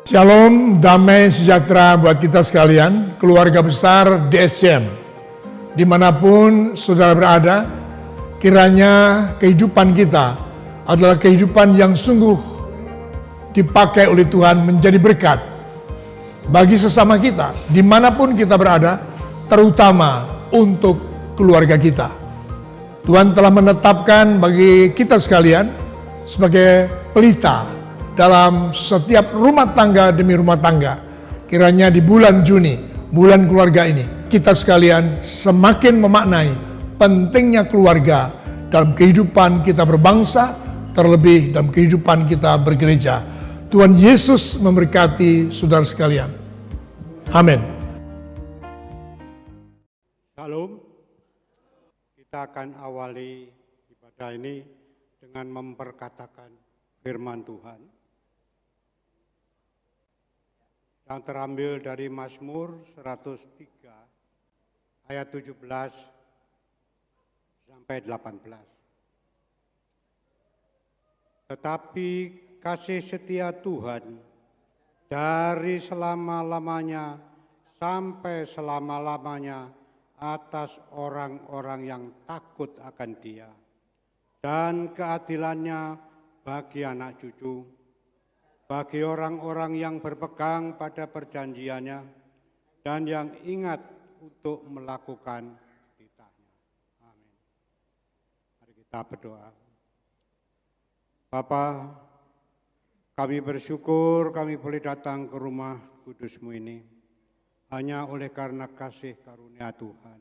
Shalom, damai sejahtera buat kita sekalian, keluarga besar DSCM. Dimanapun saudara berada, kiranya kehidupan kita adalah kehidupan yang sungguh dipakai oleh Tuhan menjadi berkat bagi sesama kita, dimanapun kita berada, terutama untuk keluarga kita. Tuhan telah menetapkan bagi kita sekalian sebagai pelita dalam setiap rumah tangga demi rumah tangga. Kiranya di bulan Juni, bulan keluarga ini, kita sekalian semakin memaknai pentingnya keluarga dalam kehidupan kita berbangsa, terlebih dalam kehidupan kita bergereja. Tuhan Yesus memberkati saudara sekalian. Amin. Shalom. Kita akan awali ibadah ini dengan memperkatakan firman Tuhan yang terambil dari Mazmur 103 ayat 17 sampai 18. Tetapi kasih setia Tuhan dari selama-lamanya sampai selama-lamanya atas orang-orang yang takut akan Dia, dan keadilannya bagi anak cucu, bagi orang-orang yang berpegang pada perjanjiannya dan yang ingat untuk melakukan titahnya. Amin. Mari kita berdoa. Bapa, kami bersyukur kami boleh datang ke rumah kudus-Mu ini hanya oleh karena kasih karunia Tuhan.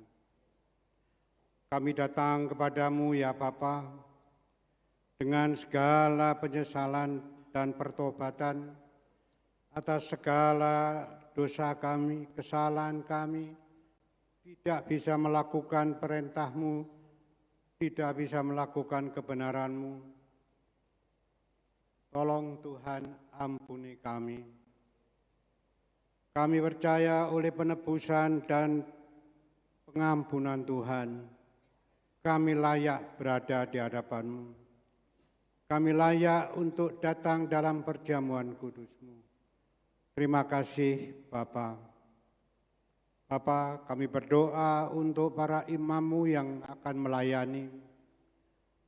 Kami datang kepadamu ya Bapa dengan segala penyesalan dan pertobatan atas segala dosa kami, kesalahan kami, tidak bisa melakukan perintah-Mu, tidak bisa melakukan kebenaran-Mu. Tolong Tuhan ampuni kami. Kami percaya oleh penebusan dan pengampunan Tuhan, kami layak berada di hadapan-Mu. Kami layak untuk datang dalam perjamuan kudus-Mu. Terima kasih Bapa. Bapa, kami berdoa untuk para imam-Mu yang akan melayani,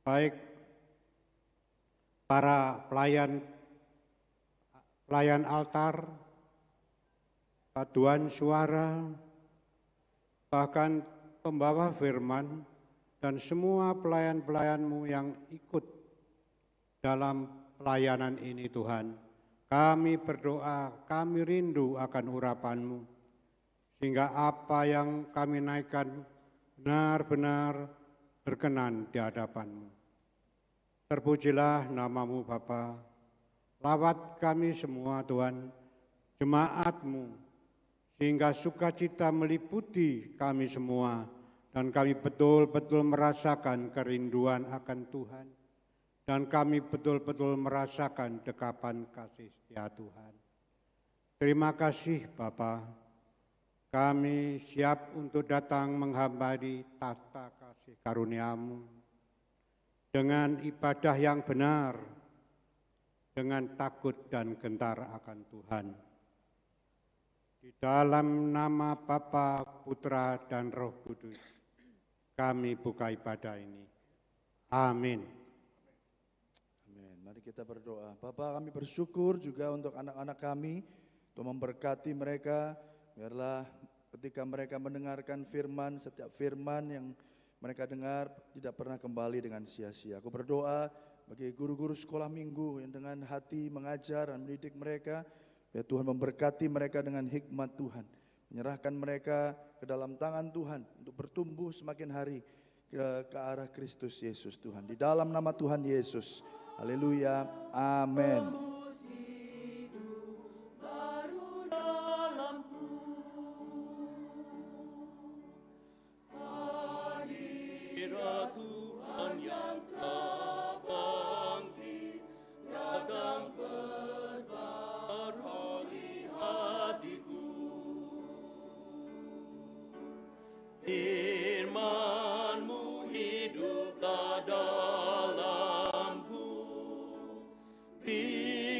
baik para pelayan altar, paduan suara, bahkan pembawa firman, dan semua pelayan-pelayan-Mu yang ikut dalam pelayanan ini Tuhan. Kami berdoa, kami rindu akan urapan-Mu, sehingga apa yang kami naikkan benar-benar berkenan di hadapan-Mu. Terpujilah nama-Mu Bapa. Lawat kami semua Tuhan, jemaat-Mu, sehingga sukacita meliputi kami semua, dan kami betul-betul merasakan kerinduan akan Tuhan. Dan kami betul-betul merasakan dekapan kasih setia Tuhan. Terima kasih Bapa. Kami siap untuk datang menghambari tahta kasih karunia-Mu dengan ibadah yang benar, dengan takut dan gentar akan Tuhan. Di dalam nama Bapa, Putra, dan Roh Kudus, kami buka ibadah ini. Amin. Mari kita berdoa. Bapa, kami bersyukur juga untuk anak-anak kami, untuk memberkati mereka, biarlah ketika mereka mendengarkan firman, setiap firman yang mereka dengar tidak pernah kembali dengan sia-sia. Aku berdoa bagi guru-guru sekolah minggu yang dengan hati mengajar dan mendidik mereka, biar Tuhan memberkati mereka dengan hikmat Tuhan, menyerahkan mereka ke dalam tangan Tuhan untuk bertumbuh semakin hari ke arah Kristus Yesus Tuhan. Di dalam nama Tuhan Yesus. Haleluya, amin. Firman-Mu hiduplah dalamku, beri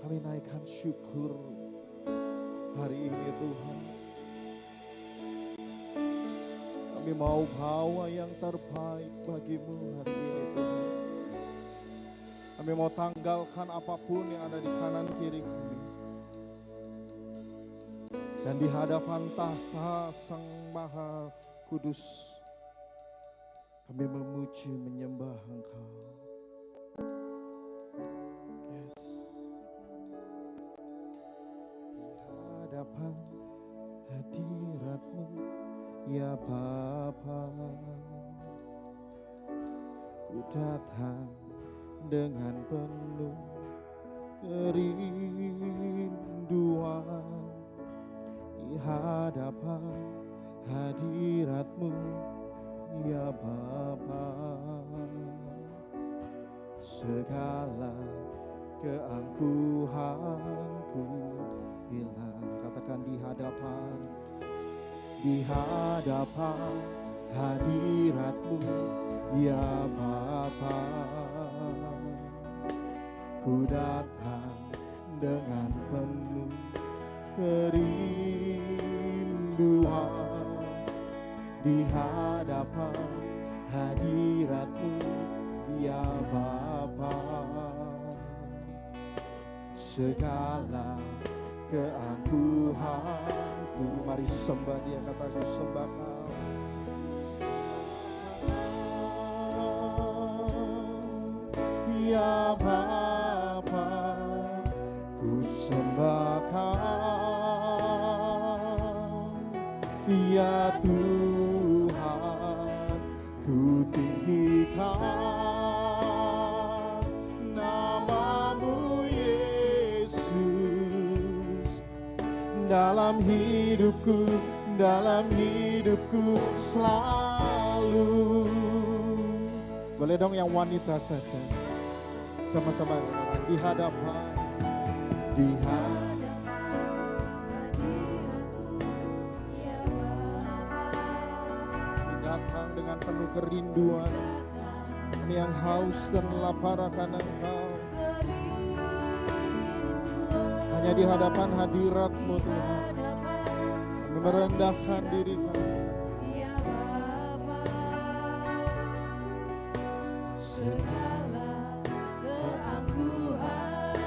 Kami naikkan syukur hari ini Tuhan. Kami mau bawa yang terbaik bagimu hari ini Tuhan. Kami mau tanggalkan apapun yang ada di kanan kiri kami. Dan di hadapan tahta Sang Maha Kudus, kami memuji menyembah Engkau. Yes. Di hadapan hadirat-Mu, ya Bapa, ku datang dengan penuh kerinduan. Di hadapan hadirat-Mu, ya Bapa, segala keangkuhanku hilang. Katakan di hadapan hadirat-Mu, ya Bapa, ku datang dengan penuh kerinduan. Di hadapan hadirat-Mu, ya Bapa, segala keangkuhanku. Mari sembah Dia, kataku sembah Kau. Ya Bapa, ku sembah Kau. Ya Tuhan, ku tinggikan nama-Mu Yesus. Dalam hidupku selalu. Boleh dong yang wanita saja. Sama-sama di hadapan datang dengan penuh kerinduan. Kami yang haus dan lapar akan Engkau. Hanya di hadapan hadirat-Mu Tuhan, kami merendahkan diri kami.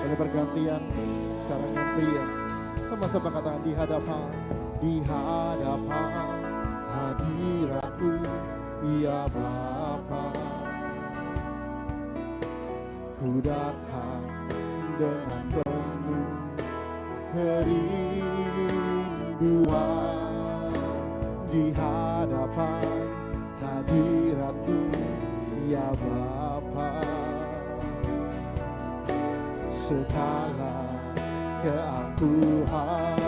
Boleh bergantian sekarang yang pria. Sama-sama katakan di hadapan hadirat-Mu, ya Bapa, ku datang dengan penuh kerinduan. Di hadapan hadirat-Mu, ya Bapa, segala keangkuhan.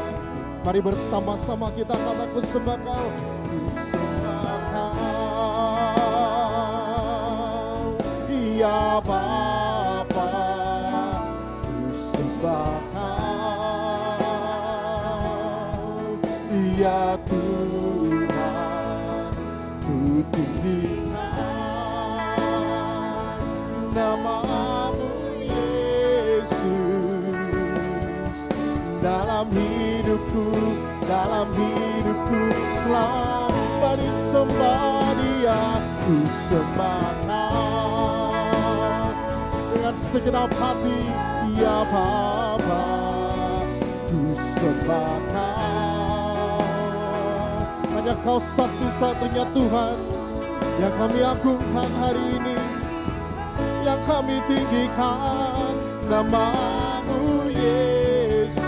Mari bersama-sama kita katakan ku sembah Kau. Ku sembah Kau, ya Bapa, ku sembah Kau. Ya Tuhan, ku tinggikan nama-Mu Yesus. Dalam hidupku selalu. Mari sembah Dia, ku sembah Kau dengan segenap hati, ya Bapa, ku sembah Kau. Hanya Kau satu-satunya Tuhan yang kami agungkan hari ini, yang kami tinggikan nama-Mu Yesus.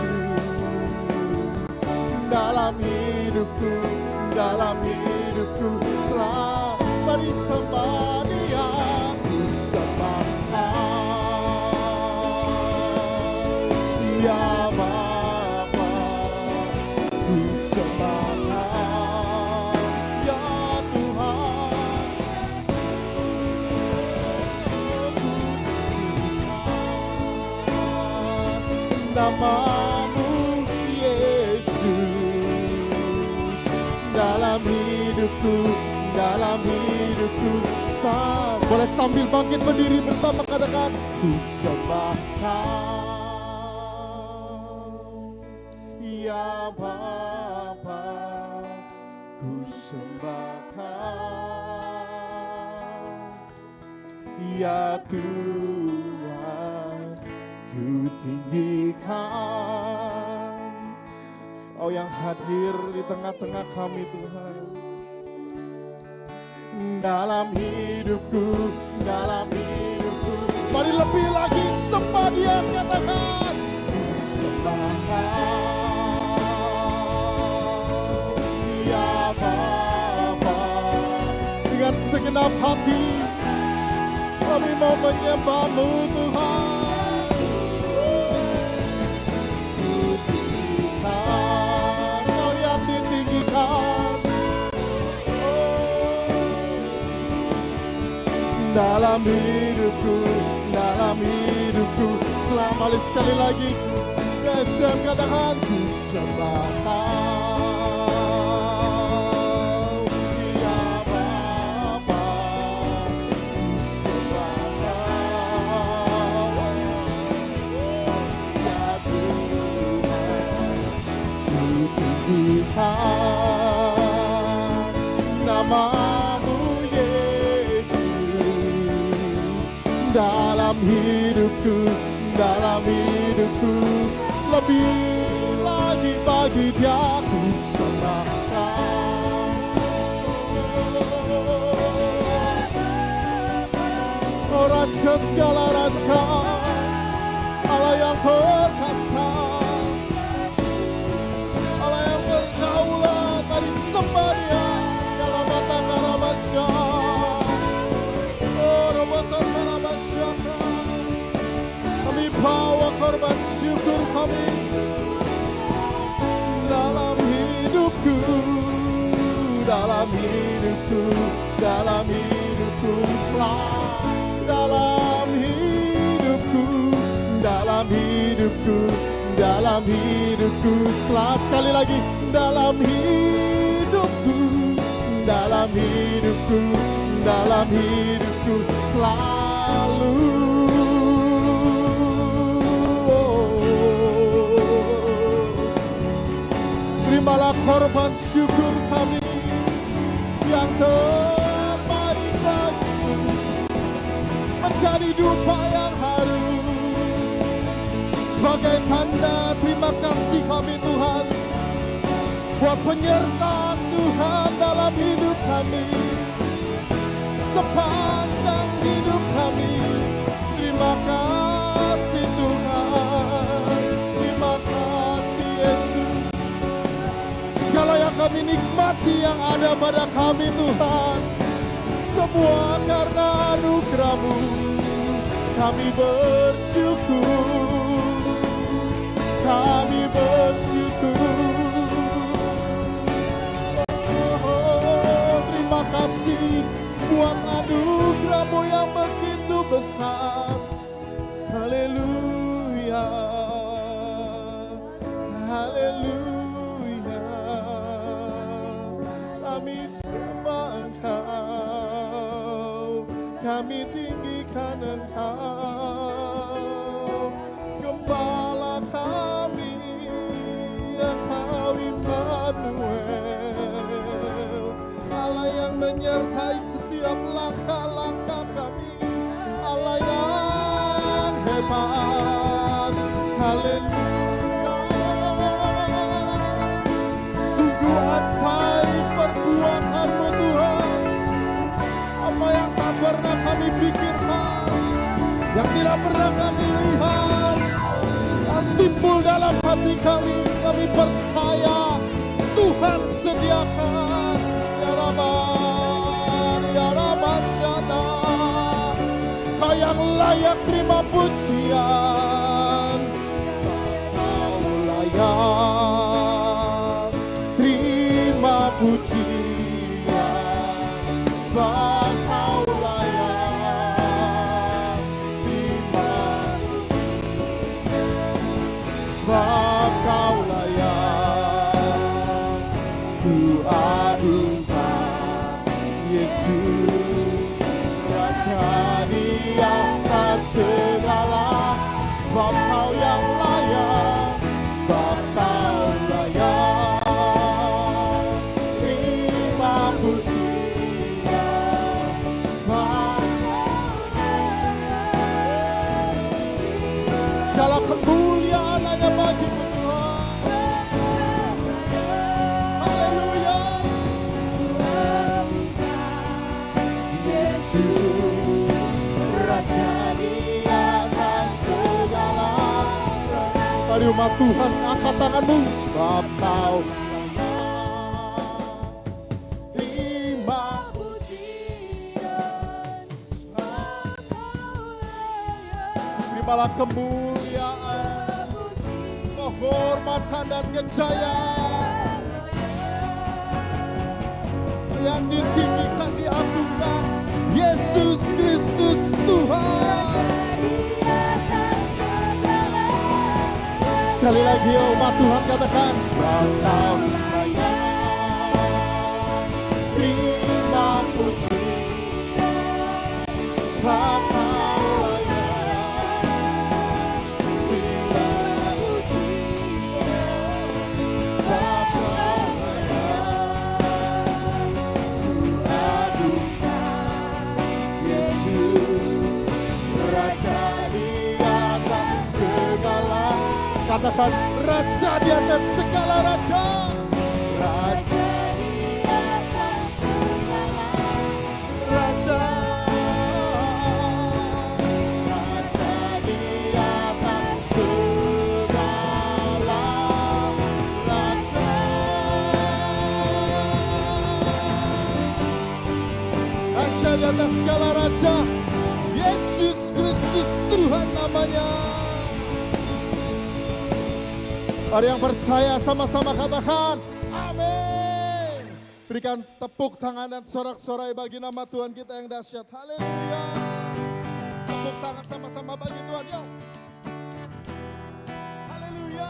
Dalam hidupku selalu. Mari sembah Dia, ku sembah Kau, ya Bapa, ku sembah Kau, ya Tuhan, nama-Mu Yesus. Dalam hidupku boleh sambil bangkit berdiri bersama, katakan ku sembah Kau. Bapa, ku sembahkan. Ya Tuhan, ku tinggikan. Oh yang hadir di tengah-tengah kami Tuhan. Dalam hidupku, mari lebih lagi sembah Dia, katakan ku sembahkan. Ya Bapa, dengan segenap hati kami mau menyembah-Mu Tuhan. Ku tinggikan, Kau yang ditinggikan. Dalam hidupku, selama sekali lagi, Yesus katakan ku sembahkan. Ya Bapa, ku sembahkan. Ya Tuhan, ku tinggikan nama-Mu dalam hidupku, lebih lagi bagi Dia ku sembahkan. Oh Raja segala Raja, Allah yang perkasa, Allah yang berdaulat, mari sembah Dia dalam mata Karabaca. Kami bawa korban syukur kami dalam hidupku, selalu dalam hidupku, selalu sekali lagi dalam hidupku selalu. Terimalah korban syukur kami yang terbaik bagimu, menjadi dupa yang harum sebagai tanda terima kasih kami Tuhan buat penyertaan Tuhan dalam hidup kami sepanjang hidup kami. Terima kasih Tuhan, terima kasih Yesus. Segala yang kami nikmati yang ada pada kami Tuhan, semua karena anugerah-Mu. Kami bersyukur. Terima kasih buat anugerah-Mu yang begitu besar. Haleluya, haleluya. Kami sembah Engkau, kami tinggikan Engkau, Gembala kami, Engkau Immanuel, Allah yang menyertai setiap langkah-langkah kami, Allah yang hebat. Haleluya. Sungguh ajaib perbuatan-Mu Tuhan, apa yang tak pernah kami pikirkan, yang tidak pernah kami lihat, yang timbul dalam hati kami percaya Tuhan sediakan. Ya Rabban, Ya Rabbashana, Kau yang layak terima pujian, Kau layak terima pujian, sebab Kau layak terima, sebab Kau layak ku adukan. Yesus Raja di atas segala, sebab Kau yang layak, sebab Kau layak. Tuhan hanya bagi-Mu Tuhan. Haleluya. Yesus, Raja di atas segala. Mari umat Tuhan angkat tanganmu sebab Kau terima pujian. Terimalah kemuliaan, kehormatan dan kejayaan yang ditinggikan, diagungkan Yesus Kristus Tuhan. Sekali lagi umat Tuhan katakan sebab Kau layak terima pujian, sebab Kau layak terima pujian, sebab Kau layak ku agungkan Yesus, Raja di atas segala. Katakan Raja di atas segala raja. Raja di atas segala raja. Raja di atas segala raja. Raja di atas segala raja. Yesus Kristus Tuhan namanya. Mari yang percaya sama-sama katakan amin. Berikan tepuk tangan dan sorak-sorai bagi nama Tuhan kita yang dahsyat. Haleluya. Tepuk tangan sama-sama bagi Tuhan. Yuk. Haleluya.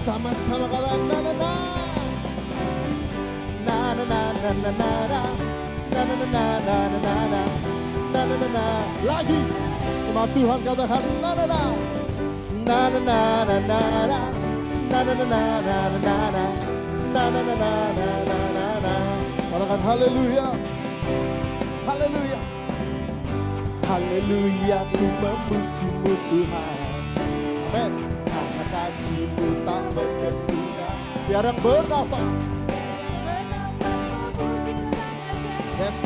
Sama-sama katakan na na na. Na na na na na na na. Na na na na na na na na na na. Lagi umat Tuhan katakan na na na na na na na na na na na na na na na na na na na. Katakan haleluya, haleluya, haleluya. Ku memuji-Mu Tuhan. Amin. Karena kasih-Mu tak berkesudahan. Biar yang bernafas. Yes.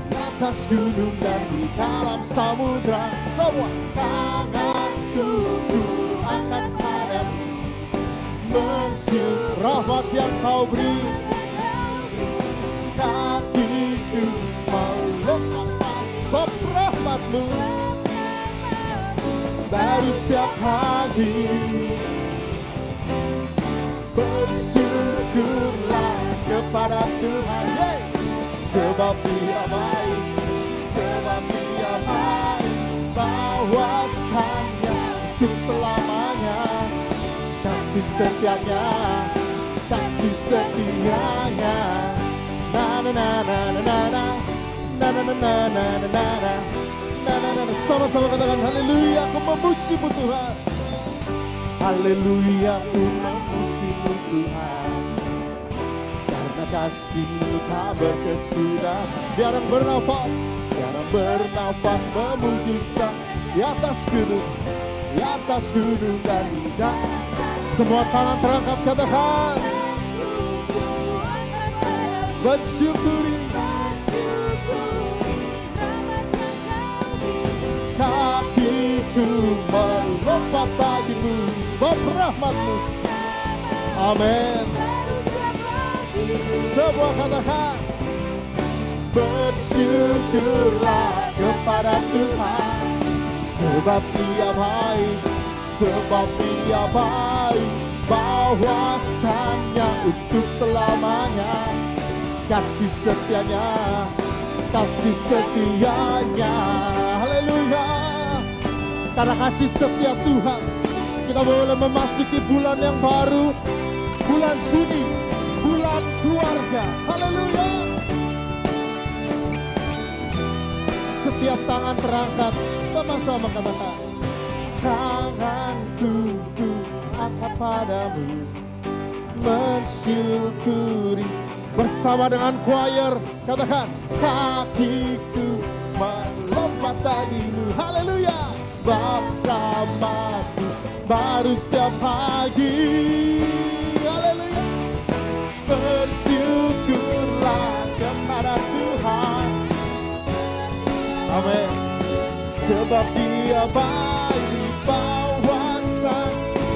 Di atas gunung dan di dalam samudra, semua tanganku ku angkat padamu, mensyukur rahmat yang Kau beri. Kakiku melompat sebab rahmat-Mu baru setiap hari. Bersyukurlah kepada Tuhan. Sebab Dia baik, sebab Dia baik, bahwasanya untuk selamanya. Kasih setianya, kasih setianya. Na na na na na na na na na na na na na na na. Sama-sama katakan haleluya, aku memuji-Mu Tuhan. Haleluya, aku memuji-Mu Tuhan. Kasih-Mu tak berkesudahan. Biar yang bernafas, biar yang bernafas memuji Sang di atas gunung dan di dalam. Semua tangan terangkat katakan bersyukuri. Kakiku melompat bagi-Mu sebab rahmat-Mu. Amin. Semua katakan bersyukurlah kepada Tuhan. Sebab Dia baik, sebab Dia baik, bahwasanya untuk selamanya. Kasih setianya, kasih setianya. Haleluya. Karena kasih setia Tuhan, kita boleh memasuki bulan yang baru, bulan Juni, bulan keluarga. Haleluya. Setiap tangan terangkat, sama-sama katakan, tanganku ku angkat padamu, mensyukuri Bersama dengan choir katakan, kakiku melompat bagimu. Haleluya. Sebab rahmat-Mu baru setiap pagi. Haleluya. Bersyukurlah kepada Tuhan. Amin. Sebab Dia baik bahwasa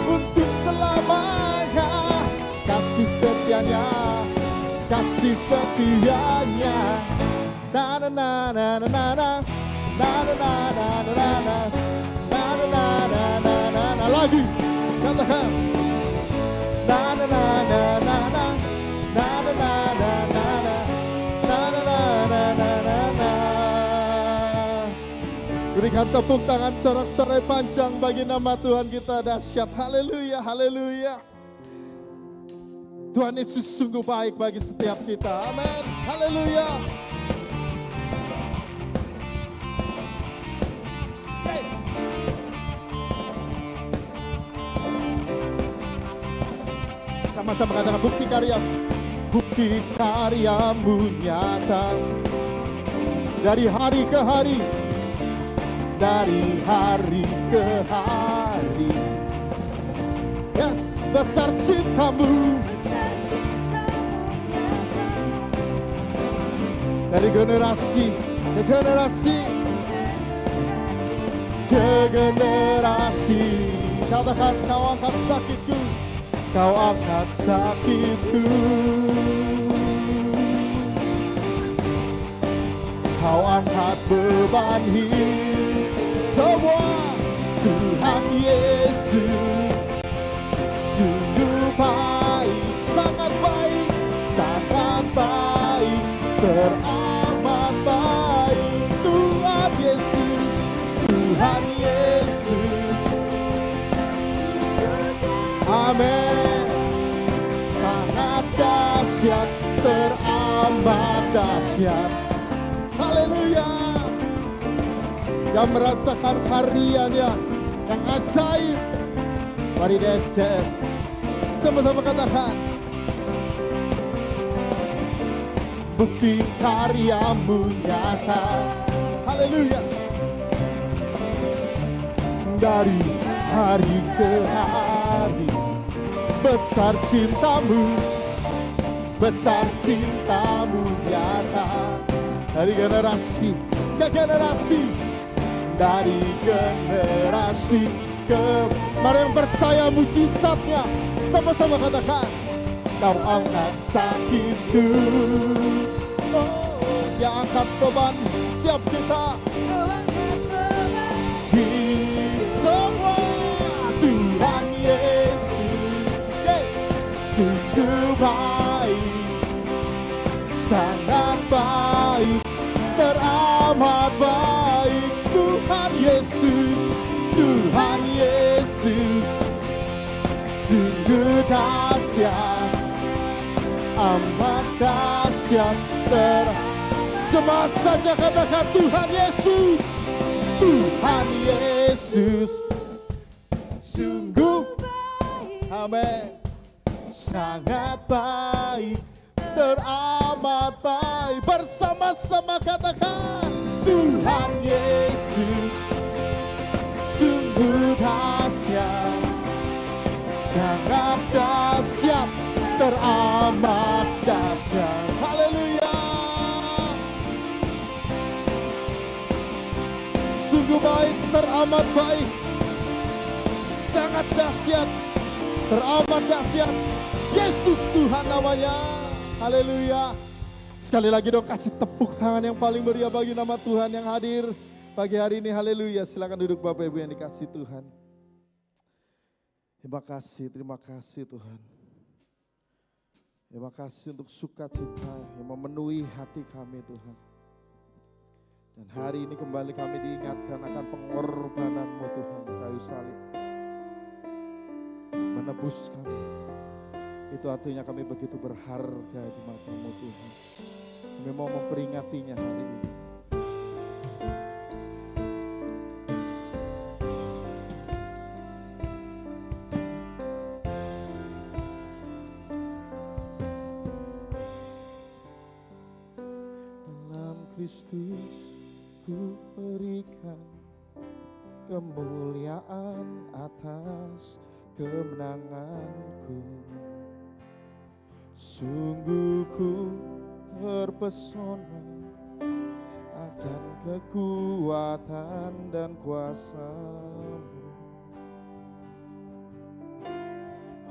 untuk selamanya. Kasih setianya, kasih setianya. Na na na na na na na na na na na na na na na na na na na. Lagi katakan, na na na na na na na na na na na na na na na na. Berikan tepuk tangan sorak-sorai panjang bagi nama Tuhan kita dahsyat. Haleluya, haleluya. Tuhan Yesus sungguh baik bagi setiap kita. Amin. Haleluya. Hey. Sama-sama katakan, bukti karya-Mu. Bukti karya-Mu nyata dari hari ke hari, dari hari ke hari. Yes, besar cinta-Mu. Dari generasi ke generasi, ke generasi. Katakan, Kau angkat sakitku, Kau angkat sakitku. Kau angkat beban hidup semua. Tuhan Yesus sungguh baik, sangat baik, sangat baik, teramat baik. Tuhan Yesus, Tuhan Yesus. Amin. Sangat dahsyat, teramat dahsyat. Haleluya. Yang merasakan karyanya yang ajaib, mari DSM sama-sama katakan, bukti karya-Mu nyata. Haleluya. Dari hari ke hari, besar cinta-Mu, besar cinta-Mu nyata. Dari generasi ke generasi, dari generasi ke. Mari yang percaya mujizatnya, sama-sama katakan, Kau angkat sakitku. Oh, Dia angkat beban setiap kita. Di semua Tuhan Yesus, sungguh baik, sangat baik, teramat baik. Tuhan Yesus, Tuhan Yesus, sungguh dahsyat, amat dahsyat. Jemaat saja katakan, Tuhan Yesus, Tuhan Yesus, sungguh amin, sangat baik, teramat baik. Bersama-sama katakan, Tuhan Yesus, sungguh dahsyat, sangat dahsyat, teramat dahsyat. Haleluya. Sungguh baik, teramat baik, sangat dahsyat, teramat dahsyat. Yesus Tuhan namanya. Haleluya. Sekali lagi dong, kasih tepuk tangan yang paling meriah bagi nama Tuhan yang hadir pagi hari ini. Haleluya. Silakan duduk Bapak Ibu yang dikasihi Tuhan. Terima kasih Tuhan. Terima kasih untuk sukacita yang memenuhi hati kami Tuhan. Dan hari ini kembali kami diingatkan akan pengorbanan-Mu Tuhan, kayu salib. Menebus kami. Itu artinya kami begitu berharga di mata-Mu Tuhan. Kami mau memperingatinya hari ini. Kristus ku berikan kemuliaan atas kemenanganku. Sungguh ku terpesona akan kekuatan dan kuasa-Mu.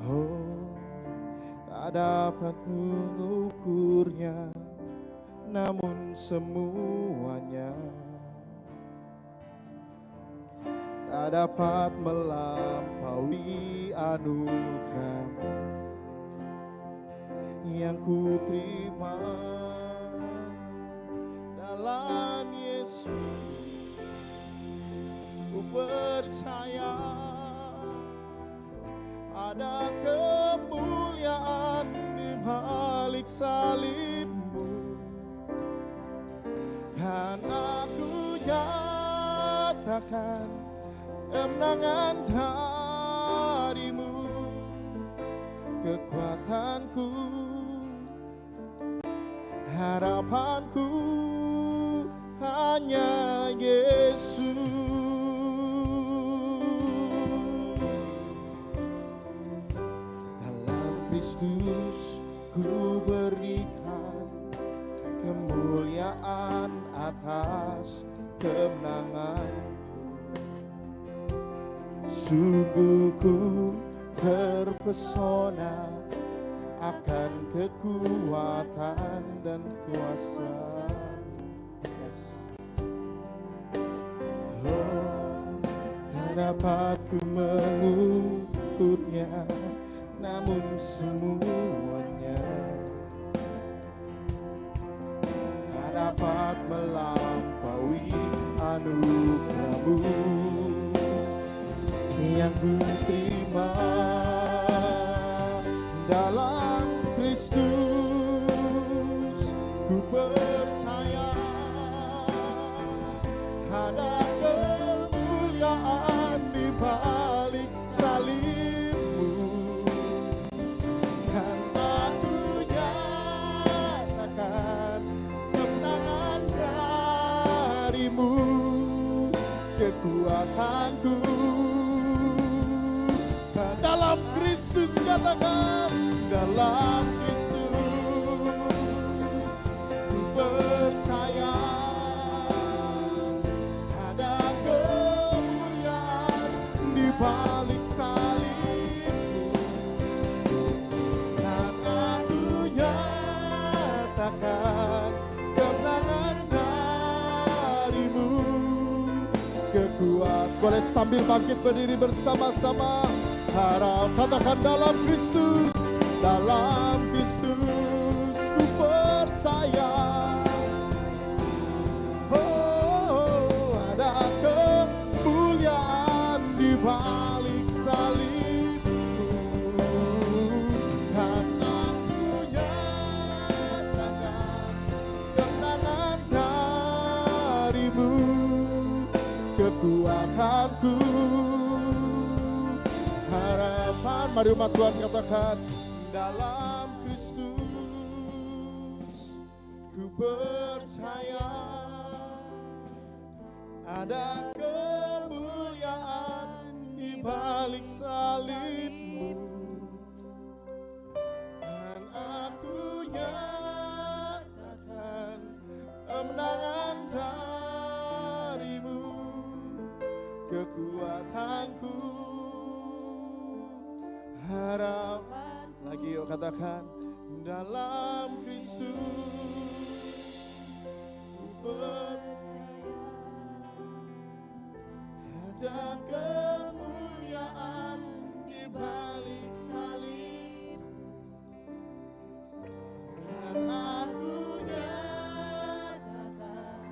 Oh, tak dapat mengukurnya, namun semuanya tak dapat melampaui anugerah-Mu yang ku terima dalam Yesus. Ku percaya ada kemuliaan di balik salib-Mu, kan aku nyatakan kemenangan dari-Mu. Kekuatanku, harapanku hanya Yesus. Dalam Kristus ku berikan kemuliaan atas kemenanganku. Sungguh ku terpesona akan kekuatan dan kuasa. Oh, tak dapat ku mengukurnya, namun semuanya tak dapat melampaui anugerah-Mu yang ku terima dalam Kristus. Ku percaya ada kemuliaan di balik salib-Mu, kan aku nyatakan kemenangan dari-Mu. Kekuatanku dalam Kristus, katakan dalam Kristus. Ku percaya ada kemuliaan di balik salib-Mu, dan aku nyatakan kemenangan dari-Mu. Kekuatan, boleh sambil bangkit berdiri bersama-sama. Harap katakan dalam Kristus, dalam Kristus ku percaya. Oh, ada kemuliaan di balik salib-Mu, dan aku nyatakan kemenangan dari-Mu. Kekuatanku, harapan, mari umat Tuhan katakan dalam Kristus ku percaya ada kemuliaan di balik salib-Mu, dan aku nyatakan kemenangan dari-Mu. Kekuatanku, harapan, lagi yuk katakan dalam Kristus ku percaya ada kemuliaan di balik salib, dan aku nyatakan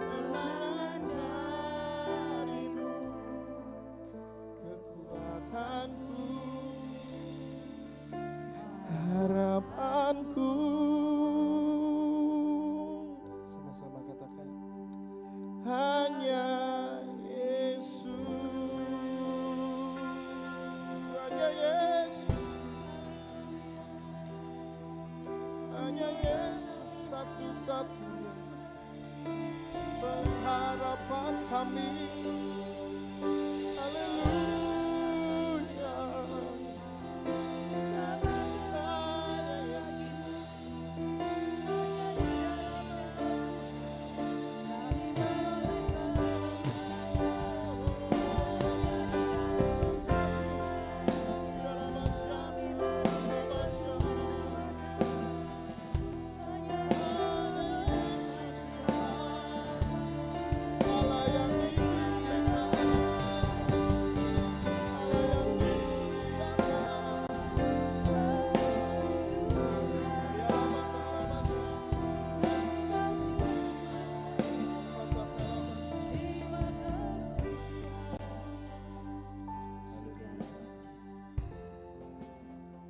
kemenangan dari-Mu. Kekuatanku, harapanku, sama-sama katakan hanya Yesus, hanya Yesus, hanya Yesus satu-satunya harapan kami. Haleluya.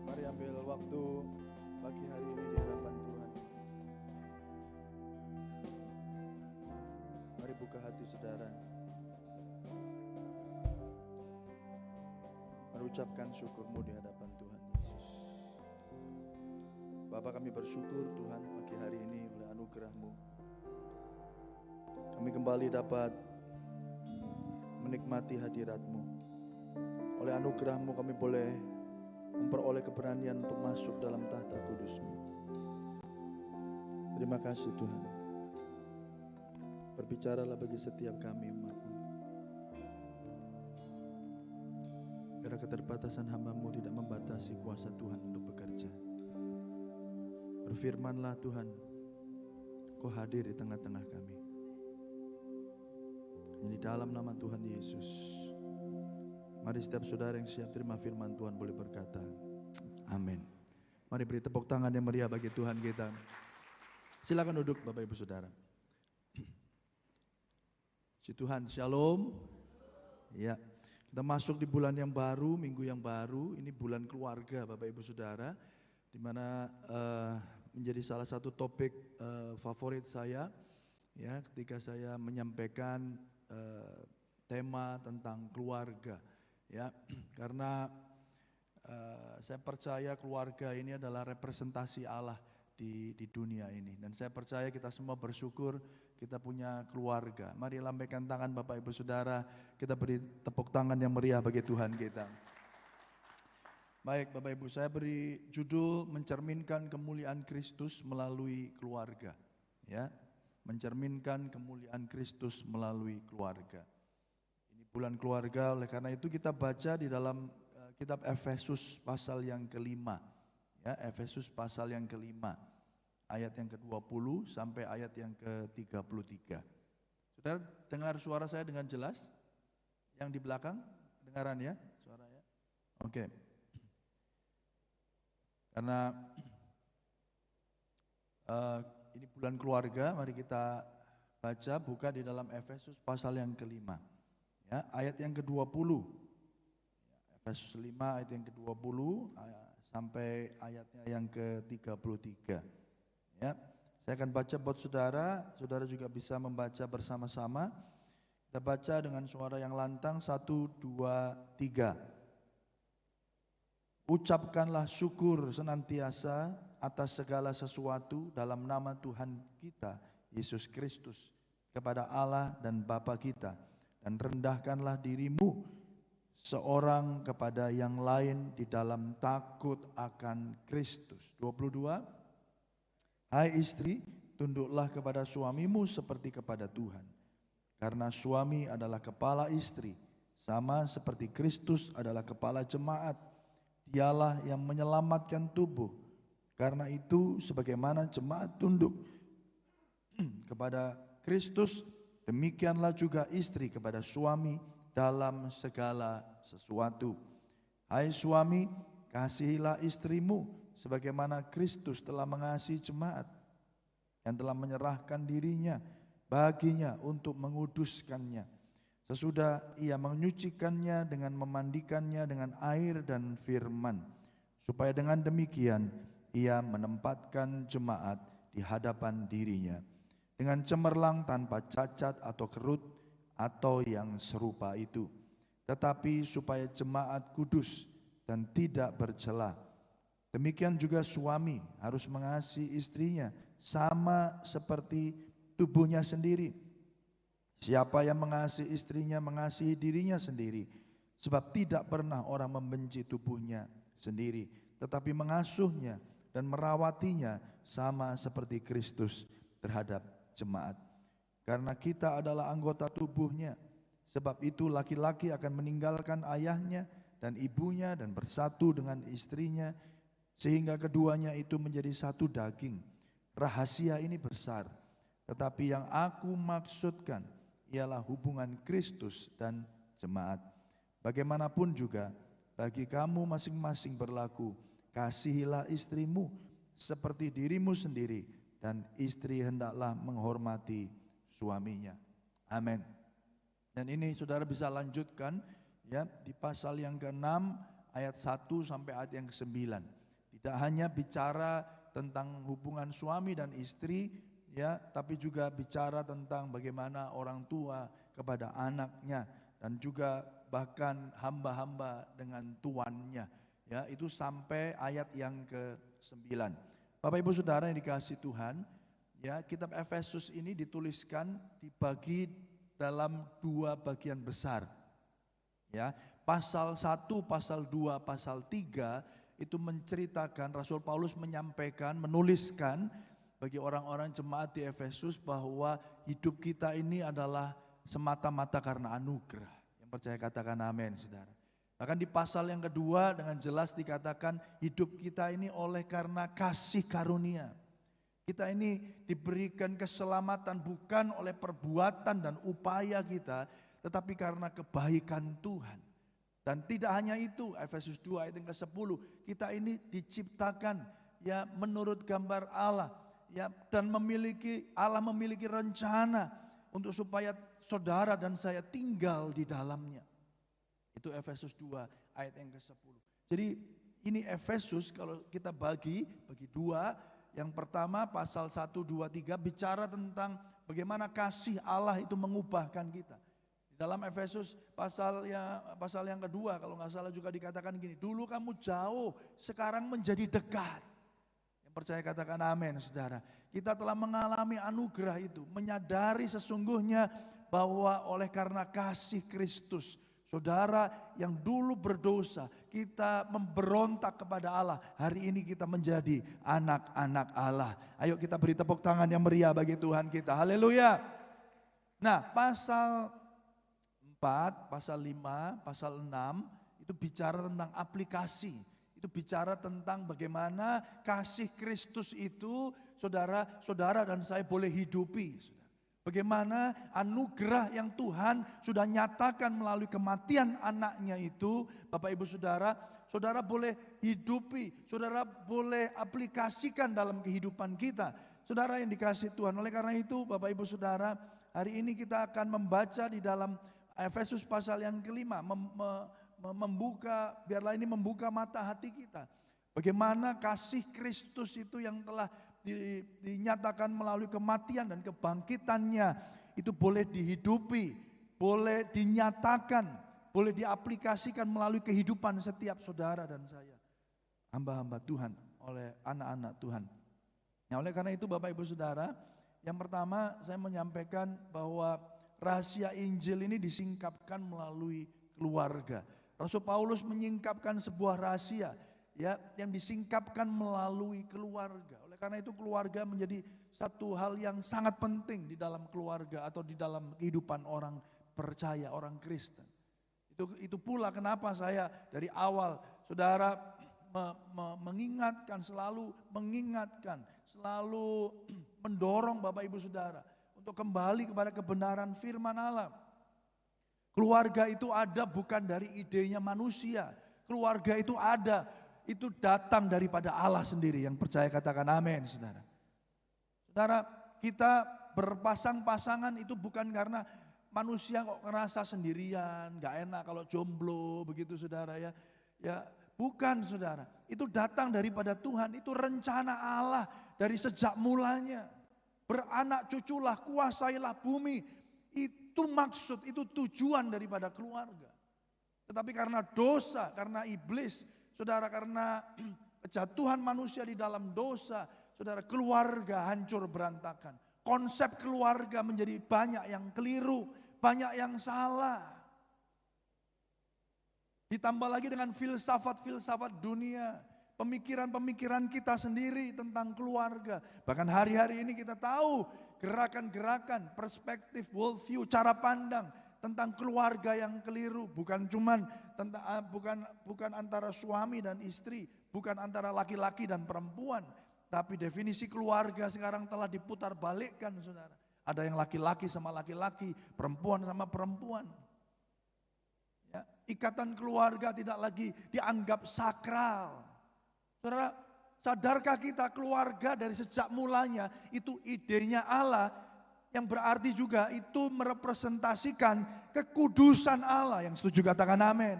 Mari ambil waktu pagi hari ini di hadapan Tuhan. Mari buka hati saudara. Mari ucapkan syukurmu di hadapan Tuhan Yesus. Bapa, kami bersyukur Tuhan pagi hari ini oleh anugerah-Mu. Kami kembali dapat menikmati hadirat-Mu. Oleh anugerah-Mu kami boleh memperoleh keberanian untuk masuk dalam tahta kudus-Mu. Terima kasih Tuhan. Berbicaralah bagi setiap kami umat-Mu. Biar keterbatasan hamba-Mu tidak membatasi kuasa Tuhan untuk bekerja. Berfirmanlah Tuhan, Kau hadir di tengah-tengah kami. Hanya di dalam nama Tuhan Yesus. Mari setiap saudara yang siap terima firman Tuhan boleh berkata, amin. Mari beri tepuk tangan yang meriah bagi Tuhan kita. Silakan duduk Bapak Ibu Saudara. Si Tuhan, shalom. Ya, kita masuk di bulan yang baru, minggu yang baru. Ini bulan keluarga Bapak Ibu Saudara, di mana menjadi salah satu topik favorit saya. Ya, ketika saya menyampaikan tema tentang keluarga. Ya, karena saya percaya keluarga ini adalah representasi Allah di dunia ini, dan saya percaya kita semua bersyukur kita punya keluarga. Mari lambaikan tangan Bapak Ibu Saudara, kita beri tepuk tangan yang meriah bagi Tuhan kita. Baik Bapak Ibu, saya beri judul mencerminkan kemuliaan Kristus melalui keluarga. Ya, mencerminkan kemuliaan Kristus melalui keluarga. Bulan keluarga, oleh karena itu kita baca di dalam kitab Efesus pasal yang kelima. Ya, Efesus pasal yang kelima, ayat yang ke-20 sampai ayat yang ke-33. Saudara dengar suara saya dengan jelas? Yang di belakang, dengaran ya suaranya? Oke. Karena ini bulan keluarga, mari kita baca, buka di dalam Efesus pasal yang kelima. Ya, ayat yang ke-20, Efesus 5 ayat yang ke-20 sampai ayatnya yang ke-33. Ya, saya akan baca buat saudara, saudara juga bisa membaca bersama-sama. Kita baca dengan suara yang lantang, 1, 2, 3. Ucapkanlah syukur senantiasa atas segala sesuatu dalam nama Tuhan kita, Yesus Kristus, kepada Allah dan Bapa kita. Dan rendahkanlah dirimu seorang kepada yang lain di dalam takut akan Kristus. 22. Hai istri, tunduklah kepada suamimu seperti kepada Tuhan. Karena suami adalah kepala istri, sama seperti Kristus adalah kepala jemaat. Dialah yang menyelamatkan tubuh. Karena itu sebagaimana jemaat tunduk kepada Kristus, demikianlah juga istri kepada suami dalam segala sesuatu. Hai suami, kasihilah istrimu sebagaimana Kristus telah mengasihi jemaat yang telah menyerahkan dirinya baginya untuk menguduskannya. Sesudah ia menyucikannya dengan memandikannya dengan air dan firman, supaya dengan demikian ia menempatkan jemaat di hadapan dirinya dengan cemerlang tanpa cacat atau kerut atau yang serupa itu, tetapi supaya jemaat kudus dan tidak bercela. Demikian juga suami harus mengasihi istrinya sama seperti tubuhnya sendiri. Siapa yang mengasihi istrinya mengasihi dirinya sendiri. Sebab tidak pernah orang membenci tubuhnya sendiri, tetapi mengasuhnya dan merawatinya sama seperti Kristus terhadap jemaat. Karena kita adalah anggota tubuhnya. Sebab itu laki-laki akan meninggalkan ayahnya dan ibunya dan bersatu dengan istrinya, sehingga keduanya itu menjadi satu daging. Rahasia ini besar, tetapi yang aku maksudkan ialah hubungan Kristus dan jemaat. Bagaimanapun juga bagi kamu masing-masing berlaku, kasihilah istrimu seperti dirimu sendiri, dan istri hendaklah menghormati suaminya. Amin. Dan ini saudara bisa lanjutkan ya di pasal yang ke-6 ayat 1 sampai ayat yang ke-9. Tidak hanya bicara tentang hubungan suami dan istri ya, tapi juga bicara tentang bagaimana orang tua kepada anaknya, dan juga bahkan hamba-hamba dengan tuannya. Ya, itu sampai ayat yang ke-9. Bapak Ibu Saudara yang dikasihi Tuhan, ya, kitab Efesus ini dituliskan dibagi dalam 2 bagian besar. Ya, pasal 1, pasal 2, pasal 3 itu menceritakan, Rasul Paulus menyampaikan, menuliskan bagi orang-orang jemaat di Efesus bahwa hidup kita ini adalah semata-mata karena anugerah. Yang percaya katakan amin, saudara. Bahkan di pasal yang kedua dengan jelas dikatakan hidup kita ini oleh karena kasih karunia. Kita ini diberikan keselamatan bukan oleh perbuatan dan upaya kita, tetapi karena kebaikan Tuhan. Dan tidak hanya itu, Efesus 2 ayat yang ke-10, kita ini diciptakan ya menurut gambar Allah ya, dan Allah memiliki rencana untuk supaya saudara dan saya tinggal di dalamnya. Itu Efesus 2 ayat yang ke-10. Jadi ini Efesus kalau kita bagi 2, yang pertama pasal 1, 2, 3 bicara tentang bagaimana kasih Allah itu mengubahkan kita. Di dalam Efesus pasal yang kedua kalau nggak salah juga dikatakan gini, dulu kamu jauh, sekarang menjadi dekat. Yang percaya katakan amin, saudara. Kita telah mengalami anugerah itu, menyadari sesungguhnya bahwa oleh karena kasih Kristus, saudara yang dulu berdosa, kita memberontak kepada Allah. Hari ini kita menjadi anak-anak Allah. Ayo kita beri tepuk tangan yang meriah bagi Tuhan kita. Haleluya. Nah, pasal 4, pasal 5, pasal 6 itu bicara tentang aplikasi. Itu bicara tentang bagaimana kasih Kristus itu saudara dan saya boleh hidupi. Bagaimana anugerah yang Tuhan sudah nyatakan melalui kematian anaknya itu, Bapak Ibu Saudara, saudara boleh hidupi, saudara boleh aplikasikan dalam kehidupan kita. Saudara yang dikasihi Tuhan, oleh karena itu Bapak Ibu Saudara, hari ini kita akan membaca di dalam Efesus pasal yang ke-5, biarlah ini membuka mata hati kita. Bagaimana kasih Kristus itu yang telah dinyatakan melalui kematian dan kebangkitannya itu boleh dihidupi, boleh dinyatakan, boleh diaplikasikan melalui kehidupan setiap saudara dan saya, hamba-hamba Tuhan, oleh anak-anak Tuhan. Nah, oleh karena itu Bapak Ibu Saudara, yang pertama saya menyampaikan bahwa rahasia Injil ini disingkapkan melalui keluarga. Rasul Paulus menyingkapkan sebuah rahasia ya yang disingkapkan melalui keluarga. Karena itu keluarga menjadi satu hal yang sangat penting di dalam keluarga atau di dalam kehidupan orang percaya, orang Kristen. Itu pula kenapa saya dari awal saudara mengingatkan, selalu mendorong Bapak Ibu Saudara untuk kembali kepada kebenaran firman Allah. Keluarga itu ada bukan dari idenya manusia. Keluarga itu ada, itu datang daripada Allah sendiri. Yang percaya katakan amin, saudara. Saudara, kita berpasang-pasangan itu bukan karena manusia kok ngerasa sendirian, gak enak kalau jomblo begitu saudara ya. Ya, bukan saudara. Itu datang daripada Tuhan, itu rencana Allah dari sejak mulanya. Beranak cuculah, kuasailah bumi. Itu maksud, itu tujuan daripada keluarga. Tetapi karena dosa, karena iblis, saudara, karena kejatuhan manusia di dalam dosa, saudara, keluarga hancur berantakan. Konsep keluarga menjadi banyak yang keliru, banyak yang salah. Ditambah lagi dengan filsafat-filsafat dunia, pemikiran-pemikiran kita sendiri tentang keluarga. Bahkan hari-hari ini kita tahu gerakan-gerakan, perspektif, worldview, cara pandang tentang keluarga yang keliru. Bukan cuman tentang bukan antara suami dan istri, bukan antara laki-laki dan perempuan, tapi definisi keluarga sekarang telah diputar balikkan, saudara. Ada yang laki-laki sama laki-laki, perempuan sama perempuan. Ya, ikatan keluarga tidak lagi dianggap sakral. Saudara, sadarkah kita keluarga dari sejak mulanya itu idenya Allah, yang berarti juga itu merepresentasikan kekudusan Allah. Yang setuju katakan amin.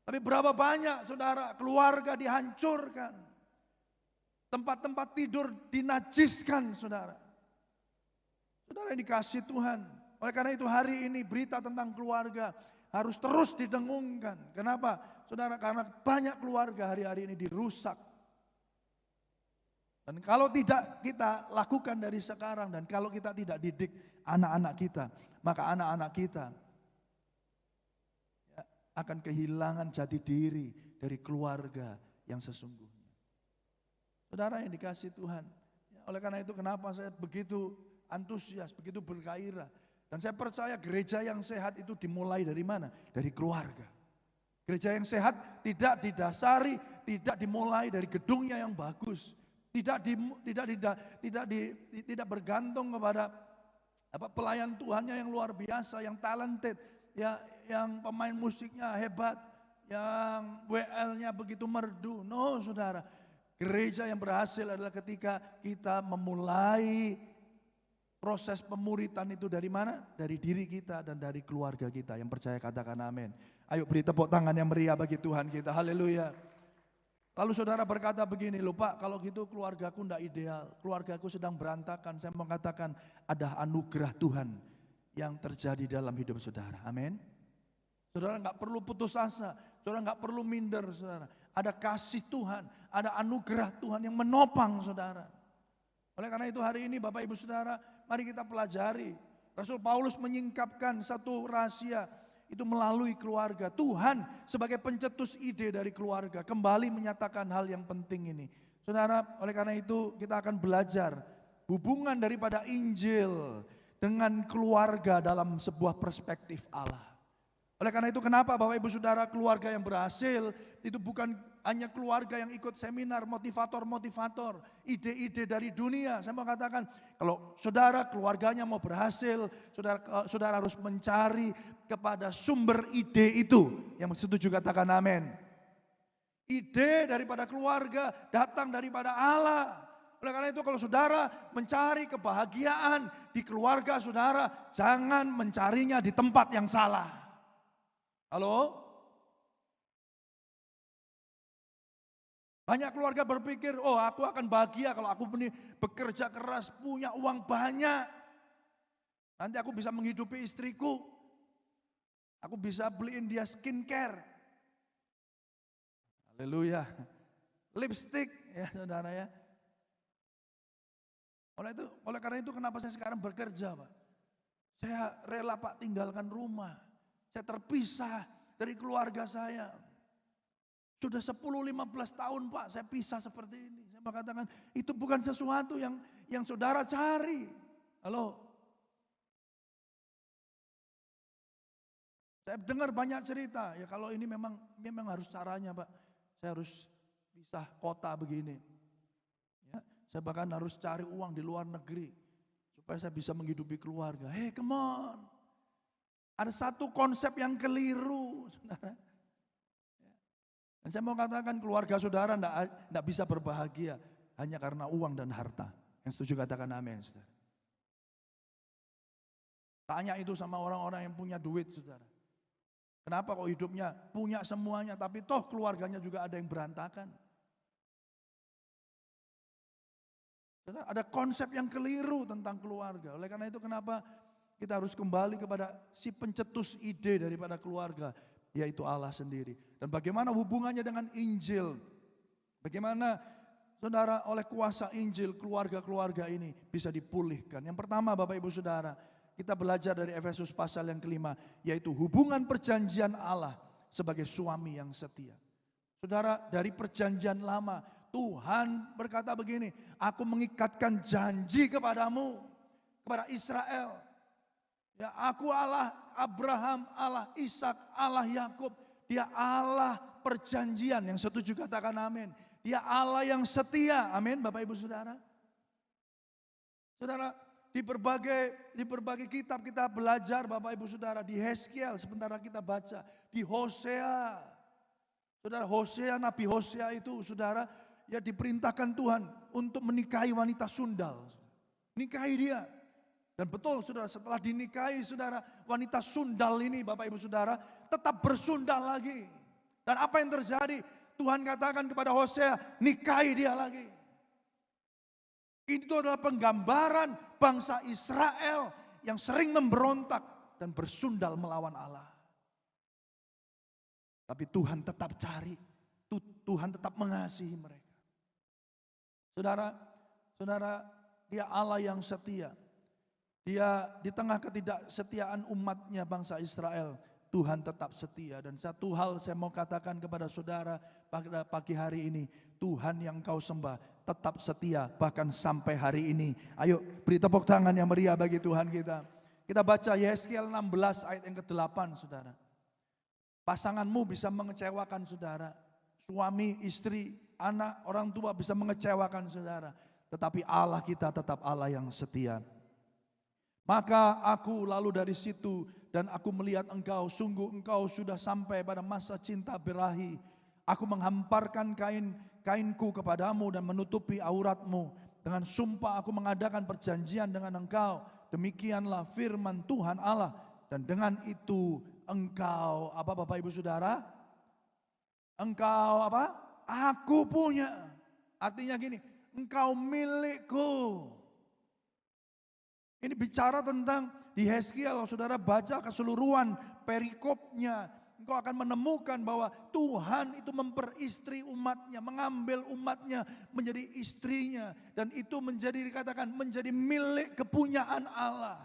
Tapi berapa banyak saudara keluarga dihancurkan, tempat-tempat tidur dinajiskan, saudara. Saudara yang dikasihi Tuhan. Oleh karena itu hari ini berita tentang keluarga harus terus didengungkan. Kenapa? Saudara, karena banyak keluarga hari-hari ini dirusak. Dan kalau tidak kita lakukan dari sekarang, dan kalau kita tidak didik anak-anak kita, maka anak-anak kita ya, akan kehilangan jati diri dari keluarga yang sesungguhnya. Saudara yang dikasihi Tuhan, ya, oleh karena itu kenapa saya begitu antusias, begitu bergairah. Dan saya percaya gereja yang sehat itu dimulai dari mana? Dari keluarga. Gereja yang sehat tidak didasari, tidak dimulai dari gedungnya yang bagus. Tidak bergantung kepada pelayan Tuhannya yang luar biasa, yang talented, ya, yang pemain musiknya hebat, yang WL-nya begitu merdu. No, saudara. Gereja yang berhasil adalah ketika kita memulai proses pemuritan itu dari mana? Dari diri kita dan dari keluarga kita. Yang percaya katakan amin. Ayo beri tepuk tangan yang meriah bagi Tuhan kita. Haleluya. Lalu saudara berkata begini, loh Pak, kalau gitu keluargaku tidak ideal, keluargaku sedang berantakan. Saya mengatakan ada anugerah Tuhan yang terjadi dalam hidup saudara. Amin. Saudara nggak perlu putus asa, saudara nggak perlu minder, saudara. Ada kasih Tuhan, ada anugerah Tuhan yang menopang saudara. Oleh karena itu hari ini Bapak Ibu Saudara, mari kita pelajari. Rasul Paulus menyingkapkan satu rahasia, itu melalui keluarga. Tuhan sebagai pencetus ide dari keluarga kembali menyatakan hal yang penting ini. Saudara, oleh karena itu kita akan belajar hubungan daripada Injil dengan keluarga dalam sebuah perspektif Allah. Oleh karena itu kenapa Bapak Ibu Saudara, keluarga yang berhasil itu bukan hanya keluarga yang ikut seminar motivator-motivator, ide-ide dari dunia. Saya mau katakan kalau saudara keluarganya mau berhasil, saudara harus mencari kepada sumber ide itu. Yang setuju katakan amin. Ide daripada keluarga datang daripada Allah. Oleh karena itu kalau saudara mencari kebahagiaan di keluarga saudara, jangan mencarinya di tempat yang salah. Halo? Banyak keluarga berpikir, oh aku akan bahagia kalau aku bekerja keras, punya uang banyak. Nanti aku bisa menghidupi istriku. Aku bisa beliin dia skincare. Haleluya. Lipstick ya saudara ya. Oleh karena itu kenapa saya sekarang bekerja Pak. Saya rela Pak tinggalkan rumah. Saya terpisah dari keluarga saya. Sudah 10-15 tahun Pak saya pisah seperti ini. Saya mengatakan itu bukan sesuatu yang saudara cari. Halo. Saya dengar banyak cerita. Ya kalau ini memang harus caranya Pak. Saya harus pisah kota begini. Ya, saya bahkan harus cari uang di luar negeri. Supaya saya bisa menghidupi keluarga. Hey come on. Ada satu konsep yang keliru, saudara. Dan saya mau katakan keluarga saudara tidak bisa berbahagia hanya karena uang dan harta. Yang setuju katakan amin, saudara. Tanya itu sama orang-orang yang punya duit, saudara. Kenapa kok hidupnya punya semuanya, tapi toh keluarganya juga ada yang berantakan. Saudara, ada konsep yang keliru tentang keluarga. Oleh karena itu kenapa kita harus kembali kepada si pencetus ide daripada keluarga, yaitu Allah sendiri. Dan bagaimana hubungannya dengan Injil. Bagaimana saudara, oleh kuasa Injil, keluarga-keluarga ini bisa dipulihkan. Yang pertama Bapak Ibu Saudara, kita belajar dari Efesus pasal yang kelima, yaitu hubungan perjanjian Allah sebagai suami yang setia. Saudara, dari perjanjian lama, Tuhan berkata begini, aku mengikatkan janji kepadamu, kepada Israel. Ya, aku Allah Abraham, Allah Ishak, Allah Yakub. Dia Allah perjanjian. Yang setuju katakan amin. Dia Allah yang setia. Amin Bapak Ibu Saudara. Saudara, di berbagai kitab kita belajar Bapak Ibu Saudara. Di Yeskiel sebentar kita baca. Di Hosea. Saudara, Hosea, Nabi Hosea itu saudara, ya diperintahkan Tuhan untuk menikahi wanita sundal. Nikahi dia. Dan betul saudara, setelah dinikahi saudara, wanita sundal ini Bapak Ibu Saudara tetap bersundal lagi. Dan apa yang terjadi? Tuhan katakan kepada Hosea, nikahi dia lagi. Itu adalah penggambaran bangsa Israel yang sering memberontak dan bersundal melawan Allah. Tapi Tuhan tetap cari, Tuhan tetap mengasihi mereka. Saudara, dia Allah yang setia. Dia di tengah ketidaksetiaan umatnya bangsa Israel, Tuhan tetap setia. Dan satu hal saya mau katakan kepada saudara pada pagi hari ini, Tuhan yang kau sembah tetap setia bahkan sampai hari ini. Ayo beri tepuk tangan yang meriah bagi Tuhan kita. Kita baca Yeskiel 16 ayat yang ke-8 saudara. Pasanganmu bisa mengecewakan saudara. Suami, istri, anak, orang tua bisa mengecewakan saudara. Tetapi Allah kita tetap Allah yang setia. Maka aku lalu dari situ dan aku melihat engkau, sungguh engkau sudah sampai pada masa cinta berahi. Aku menghamparkan kainku kepadamu dan menutupi auratmu. Dengan sumpah aku mengadakan perjanjian dengan engkau. Demikianlah firman Tuhan Allah. Dan dengan itu engkau, apa Bapak Ibu Saudara? Engkau apa? Aku punya. Artinya gini, engkau milikku. Ini bicara tentang di Yeskiel, saudara baca keseluruhan perikopnya. Engkau akan menemukan bahwa Tuhan itu memperistri umatnya, mengambil umatnya menjadi istrinya. Dan itu dikatakan menjadi milik kepunyaan Allah.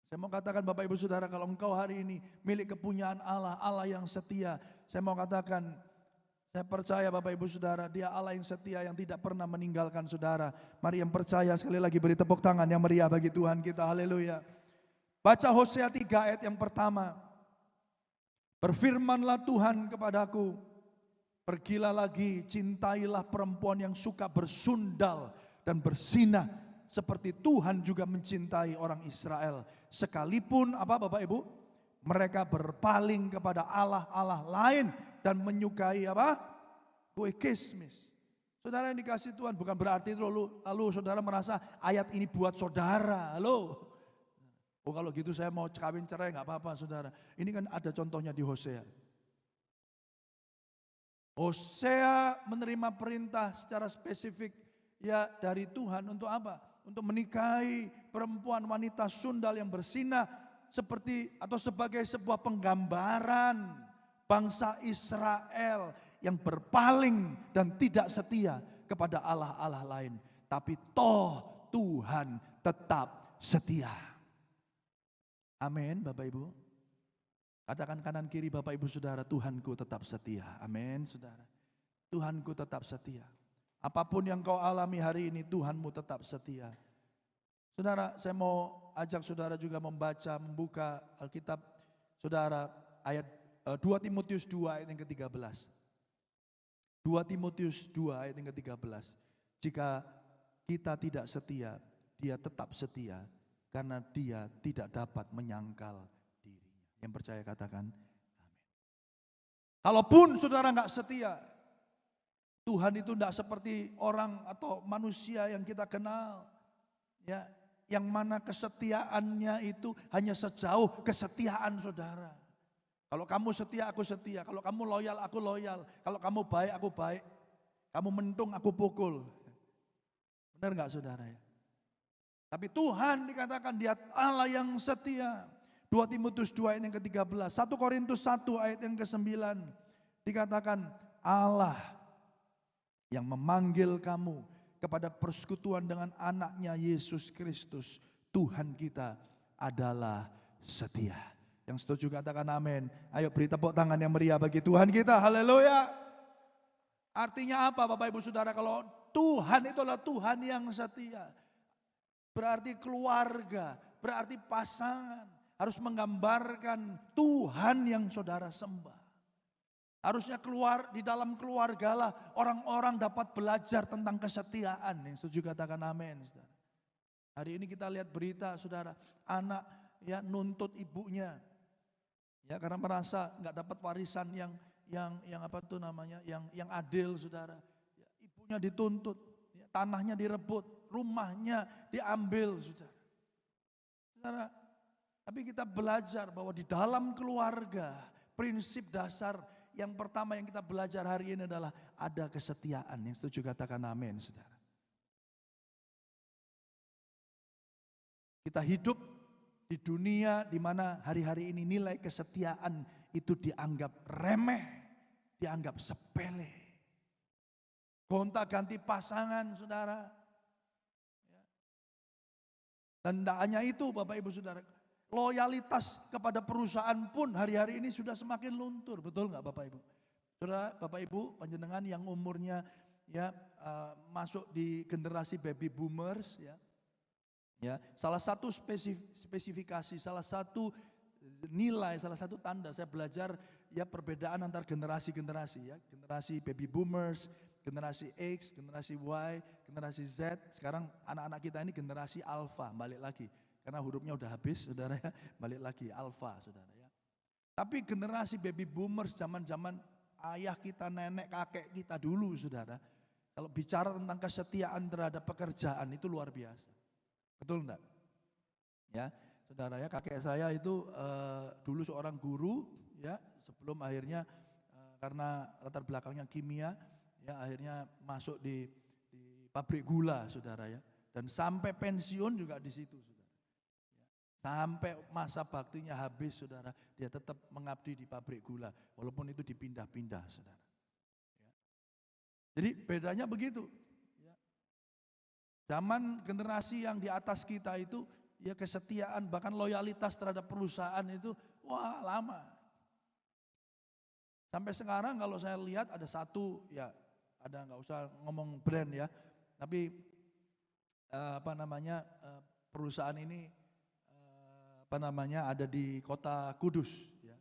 Saya mau katakan Bapak Ibu Saudara, kalau engkau hari ini milik kepunyaan Allah, Allah yang setia. Saya mau katakan, saya percaya Bapak Ibu Saudara, dia Allah yang setia yang tidak pernah meninggalkan saudara. Mari yang percaya sekali lagi beri tepuk tangan yang meriah bagi Tuhan kita. Haleluya. Baca Hosea 3 ayat yang pertama. Berfirmanlah Tuhan kepadaku, pergilah lagi, cintailah perempuan yang suka bersundal dan bersinah seperti Tuhan juga mencintai orang Israel. Sekalipun apa Bapak Ibu? Mereka berpaling kepada Allah-Allah lain dan menyukai apa? Kue kismis. Saudara yang dikasih Tuhan, bukan berarti lalu saudara merasa ayat ini buat saudara. Halo. Oh kalau gitu saya mau kawin cerai nggak apa-apa saudara. Ini kan ada contohnya di Hosea. Hosea menerima perintah secara spesifik ya dari Tuhan untuk apa? Untuk menikahi perempuan wanita sundal yang bersinah seperti atau sebagai sebuah penggambaran bangsa Israel yang berpaling dan tidak setia kepada Allah-Allah lain. Tapi toh Tuhan tetap setia. Amin Bapak Ibu. Katakan kanan kiri Bapak Ibu Saudara, Tuhanku tetap setia. Amin saudara. Tuhanku tetap setia. Apapun yang kau alami hari ini, Tuhanmu tetap setia. Saudara, saya mau ajak saudara juga membuka Alkitab saudara ayat 2 Timotius 2 ayat yang ke-13. 2 Timotius 2 ayat yang ke-13. Jika kita tidak setia, dia tetap setia karena dia tidak dapat menyangkal dirinya. Yang percaya katakan amin. Kalaupun saudara enggak setia, Tuhan itu enggak seperti orang atau manusia yang kita kenal. Ya, yang mana kesetiaannya itu hanya sejauh kesetiaan saudara. Kalau kamu setia, aku setia. Kalau kamu loyal, aku loyal. Kalau kamu baik, aku baik. Kamu mentung, aku pukul. Benar enggak saudara ya? Tapi Tuhan dikatakan dia Allah yang setia. 2 Timotius 2 ayat yang ke-13. 1 Korintus 1 ayat yang ke-9. Dikatakan Allah yang memanggil kamu kepada persekutuan dengan anaknya Yesus Kristus, Tuhan kita adalah setia. Yang setuju katakan amin. Ayo beri tepuk tangan yang meriah bagi Tuhan kita, haleluya. Artinya apa Bapak Ibu Saudara? Kalau Tuhan itu adalah Tuhan yang setia, berarti keluarga, berarti pasangan harus menggambarkan Tuhan yang saudara sembah. Harusnya keluar di dalam keluargalah orang-orang dapat belajar tentang kesetiaan. Yang setuju katakan amin, saudara. Hari ini kita lihat berita, saudara, anak ya nuntut ibunya, ya karena merasa nggak dapat warisan yang apa tuh namanya, yang adil, saudara. Ya, ibunya dituntut, ya, tanahnya direbut, rumahnya diambil, saudara. Saudara, tapi kita belajar bahwa di dalam keluarga prinsip dasar yang pertama yang kita belajar hari ini adalah ada kesetiaan. Yang setuju katakan amin, saudara. Kita hidup di dunia di mana hari-hari ini nilai kesetiaan itu dianggap remeh, dianggap sepele. Gonta-ganti pasangan, saudara. Dan tidak hanya itu Bapak Ibu Saudara, loyalitas kepada perusahaan pun hari-hari ini sudah semakin luntur, betul nggak Bapak Ibu? Saudara, Bapak Ibu, panjenengan yang umurnya ya masuk di generasi baby boomers, ya salah satu spesifikasi, salah satu nilai, salah satu tanda saya belajar ya perbedaan antar generasi-generasi, ya generasi baby boomers, generasi X, generasi Y, generasi Z. Sekarang anak-anak kita ini generasi alpha, balik lagi. Karena hurufnya udah habis, saudara ya, balik lagi alfa, saudara ya. Tapi generasi baby boomers zaman-zaman ayah kita, nenek, kakek kita dulu, saudara. Kalau bicara tentang kesetiaan terhadap pekerjaan itu luar biasa. Betul enggak? Ya, saudara ya, kakek saya itu dulu seorang guru, ya, sebelum akhirnya karena latar belakangnya kimia, ya akhirnya masuk di pabrik gula, saudara ya. Dan sampai pensiun juga di situ, saudara. Sampai masa baktinya habis, saudara, dia tetap mengabdi di pabrik gula, walaupun itu dipindah-pindah, saudara. Ya. Jadi bedanya begitu. Ya. Zaman generasi yang di atas kita itu, ya kesetiaan, bahkan loyalitas terhadap perusahaan itu, wah lama. Sampai sekarang kalau saya lihat ada satu, ya ada nggak usah ngomong brand ya, tapi perusahaan ini ada di kota Kudus, ya.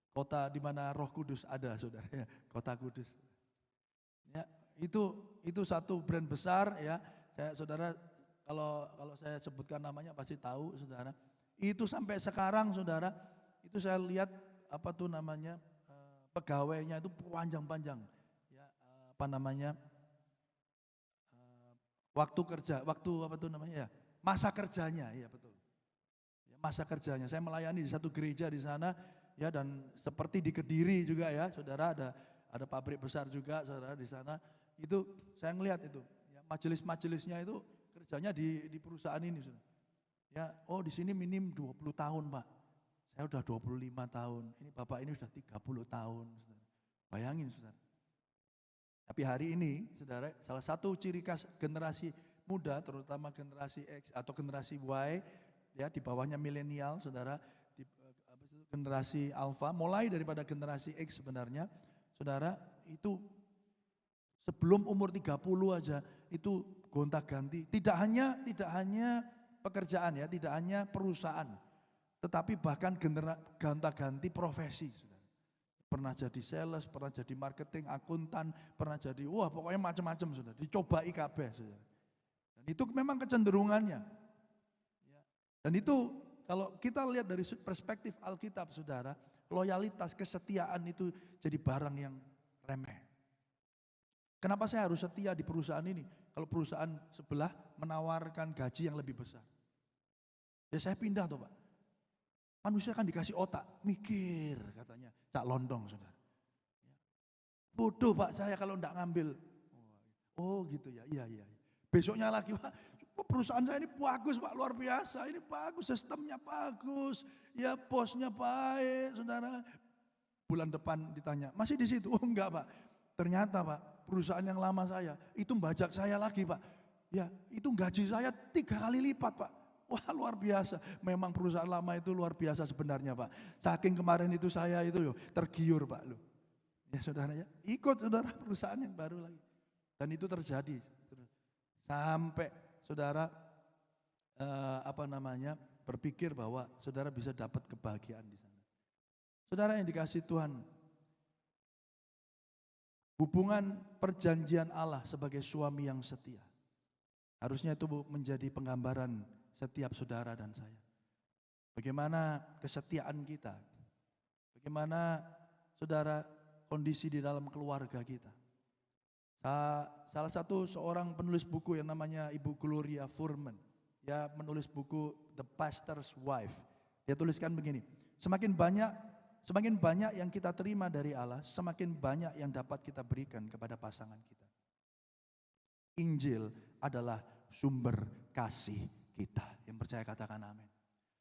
Kota di mana Roh Kudus ada, saudara ya, kota Kudus. Ya, itu satu brand besar ya. Saudara kalau saya sebutkan namanya pasti tahu, saudara. Itu sampai sekarang, saudara, itu saya lihat pegawainya itu panjang-panjang. Ya, masa kerjanya, ya betul. Masa kerjanya, saya melayani di satu gereja di sana, ya dan seperti di Kediri juga ya, saudara ada pabrik besar juga, saudara di sana. Itu saya ngelihat itu, ya, majelis-majelisnya itu kerjanya di perusahaan ini, saudara. Ya, oh di sini minim 20 tahun Pak, saya udah 25 tahun, ini Bapak ini sudah 30 tahun, saudara. Bayangin, saudara. Tapi hari ini, saudara, salah satu ciri khas generasi muda, terutama generasi X atau generasi Y, ya di bawahnya milenial, saudara, generasi alfa, mulai daripada generasi X sebenarnya, saudara, itu sebelum umur 30 aja itu gonta-ganti, tidak hanya pekerjaan ya, tidak hanya perusahaan, tetapi bahkan gonta-ganti profesi, saudara. Pernah jadi sales, pernah jadi marketing, akuntan, pernah jadi pokoknya macam-macam, saudara, dicobai kabeh, saudara. Dan itu memang kecenderungannya. Dan itu kalau kita lihat dari perspektif Alkitab, saudara, loyalitas, kesetiaan itu jadi barang yang remeh. Kenapa saya harus setia di perusahaan ini? Kalau perusahaan sebelah menawarkan gaji yang lebih besar, ya saya pindah tuh Pak. Manusia kan dikasih otak, mikir katanya, cak londong, saudara. Bodoh Pak saya kalau enggak ngambil. Oh gitu ya, iya. Besoknya lagi Pak, perusahaan saya ini bagus Pak, luar biasa, ini bagus, sistemnya bagus, ya bosnya baik, saudara. Bulan depan ditanya, masih di situ? Oh enggak Pak, ternyata Pak, perusahaan yang lama saya, itu membajak saya lagi Pak. Ya, itu gaji saya 3 kali lipat Pak. Wah luar biasa, memang perusahaan lama itu luar biasa sebenarnya Pak. Saking kemarin itu saya itu tergiur Pak loh. Ya saudara ya, ikut saudara perusahaan yang baru lagi. Dan itu terjadi. Sampai saudara berpikir bahwa saudara bisa dapat kebahagiaan di sana. Saudara yang dikasihi Tuhan, hubungan perjanjian Allah sebagai suami yang setia, harusnya itu menjadi penggambaran setiap saudara dan saya. Bagaimana kesetiaan kita, bagaimana saudara kondisi di dalam keluarga kita. Salah satu seorang penulis buku yang namanya Ibu Gloria Furman, dia menulis buku The Pastor's Wife. Dia tuliskan begini, semakin banyak yang kita terima dari Allah, semakin banyak yang dapat kita berikan kepada pasangan kita. Injil adalah sumber kasih kita. Yang percaya katakan amin.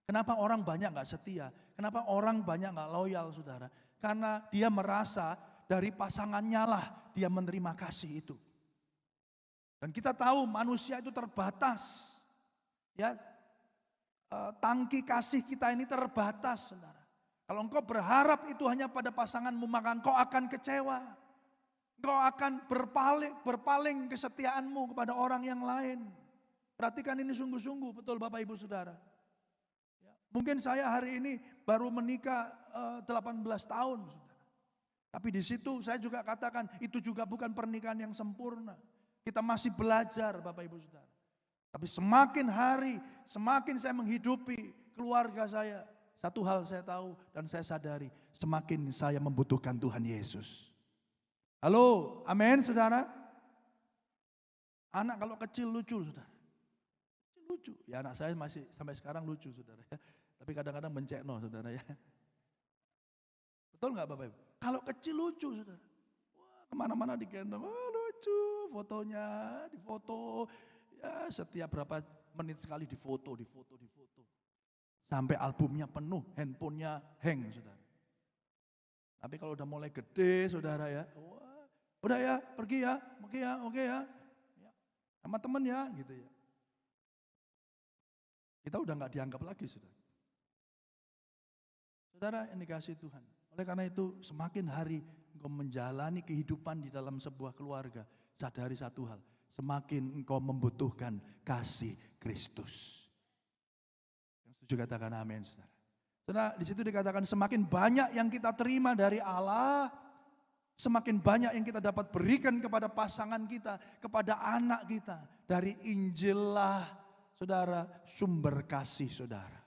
Kenapa orang banyak gak setia? Kenapa orang banyak gak loyal saudara? Karena dia merasa dari pasangannya lah dia menerima kasih itu. Dan kita tahu manusia itu terbatas. Ya, tangki kasih kita ini terbatas saudara. Kalau engkau berharap itu hanya pada pasanganmu, maka engkau akan kecewa. Engkau akan berpaling kesetiaanmu kepada orang yang lain. Perhatikan ini sungguh-sungguh, betul Bapak Ibu Saudara. Ya, mungkin saya hari ini baru menikah 18 tahun saudara. Tapi di situ saya juga katakan itu juga bukan pernikahan yang sempurna. Kita masih belajar Bapak Ibu Saudara. Tapi semakin hari, semakin saya menghidupi keluarga saya, satu hal saya tahu dan saya sadari, semakin saya membutuhkan Tuhan Yesus. Halo, amin saudara. Anak kalau kecil lucu saudara. Lucu, ya anak saya masih sampai sekarang lucu saudara ya. Tapi kadang-kadang mencekno saudara ya. Betul nggak Bapak Ibu? Kalau kecil lucu saudara. Wah kemana-mana digendong, lucu. Fotonya, difoto. Ya setiap berapa menit sekali difoto. Sampai albumnya penuh, handphonenya hang saudara. Tapi kalau udah mulai gede saudara ya, wah, udah ya pergi ya, oke ya, sama temen ya gitu ya. Kita udah gak dianggap lagi saudara. Saudara yang dikasihi Tuhan. Oleh karena itu semakin hari engkau menjalani kehidupan di dalam sebuah keluarga, sadari satu hal, semakin engkau membutuhkan kasih Kristus. Yang setuju katakan amin saudara. Saudara di situ dikatakan semakin banyak yang kita terima dari Allah, semakin banyak yang kita dapat berikan kepada pasangan kita, kepada anak kita. Dari Injil lah saudara sumber kasih saudara.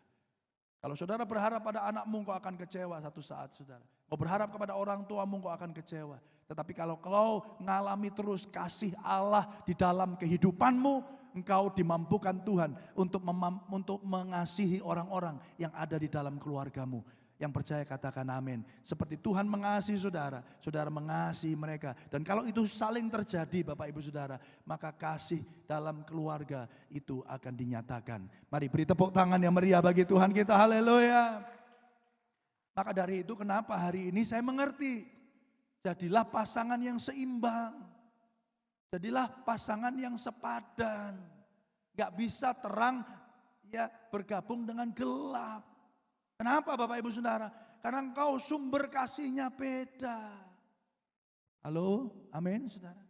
Kalau saudara berharap pada anakmu, kau akan kecewa satu saat saudara. Kau berharap kepada orang tuamu, kau akan kecewa. Tetapi kalau kau mengalami terus kasih Allah di dalam kehidupanmu, engkau dimampukan Tuhan untuk mengasihi orang-orang yang ada di dalam keluargamu. Yang percaya katakan amin. Seperti Tuhan mengasihi saudara, saudara mengasihi mereka. Dan kalau itu saling terjadi Bapak Ibu Saudara, maka kasih dalam keluarga itu akan dinyatakan. Mari beri tepuk tangan yang meriah bagi Tuhan kita, haleluya. Maka dari itu kenapa hari ini saya mengerti, jadilah pasangan yang seimbang. Jadilah pasangan yang sepadan. Gak bisa terang ya bergabung dengan gelap. Kenapa Bapak Ibu Saudara? Karena engkau sumber kasihnya beda. Halo, amin saudara.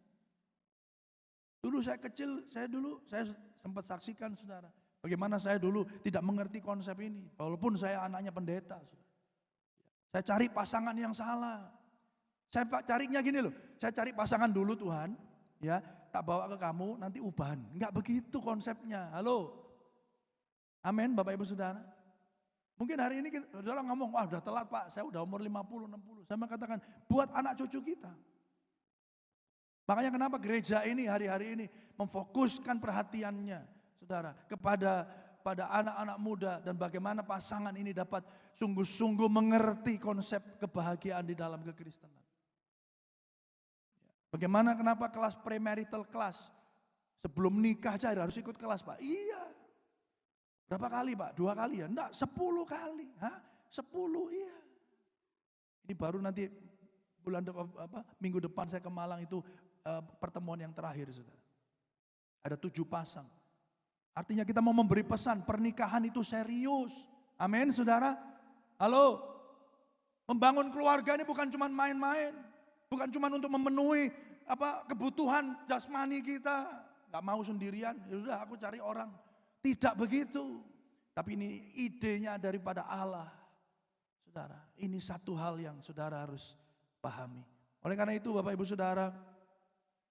Dulu saya kecil, saya sempat saksikan saudara. Bagaimana saya dulu tidak mengerti konsep ini. Walaupun saya anaknya pendeta. Saudara. Saya cari pasangan yang salah. Saya carinya gini loh, saya cari pasangan dulu Tuhan. Ya, tak bawa ke kamu nanti ubahan. Enggak begitu konsepnya. Halo. Amin Bapak Ibu Saudara. Mungkin hari ini saudara ngomong, wah udah telat Pak, saya udah umur 50, 60. Saya mengatakan, buat anak cucu kita. Makanya kenapa gereja ini hari-hari ini memfokuskan perhatiannya, saudara, pada anak-anak muda dan bagaimana pasangan ini dapat sungguh-sungguh mengerti konsep kebahagiaan di dalam kekristenan. Bagaimana kenapa kelas premarital class, sebelum nikah aja harus ikut kelas Pak? Iya. Berapa kali Pak? 2 kali ya? Enggak, 10 kali. Hah? 10 iya. Ini baru nanti minggu depan saya ke Malang itu pertemuan yang terakhir, saudara. Ada 7 pasang. Artinya kita mau memberi pesan, pernikahan itu serius. Amin, saudara. Halo, membangun keluarga ini bukan cuma main-main. Bukan cuma untuk memenuhi kebutuhan jasmani kita. Gak mau sendirian, ya sudah aku cari orang. Tidak begitu. Tapi ini idenya daripada Allah. Saudara, ini satu hal yang saudara harus pahami. Oleh karena itu Bapak Ibu Saudara,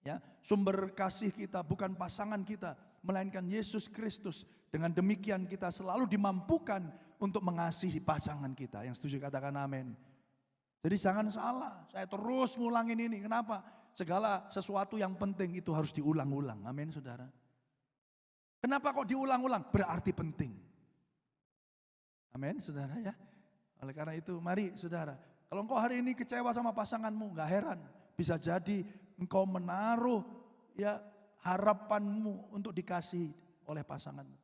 ya, sumber kasih kita bukan pasangan kita, melainkan Yesus Kristus. Dengan demikian kita selalu dimampukan untuk mengasihi pasangan kita. Yang setuju katakan amin. Jadi jangan salah, saya terus ngulangin ini. Kenapa? Segala sesuatu yang penting itu harus diulang-ulang. Amin, saudara. Kenapa kok diulang-ulang? Berarti penting. Amin, saudara ya. Oleh karena itu, mari saudara. Kalau engkau hari ini kecewa sama pasanganmu, gak heran. Bisa jadi engkau menaruh ya harapanmu untuk dikasihi oleh pasanganmu.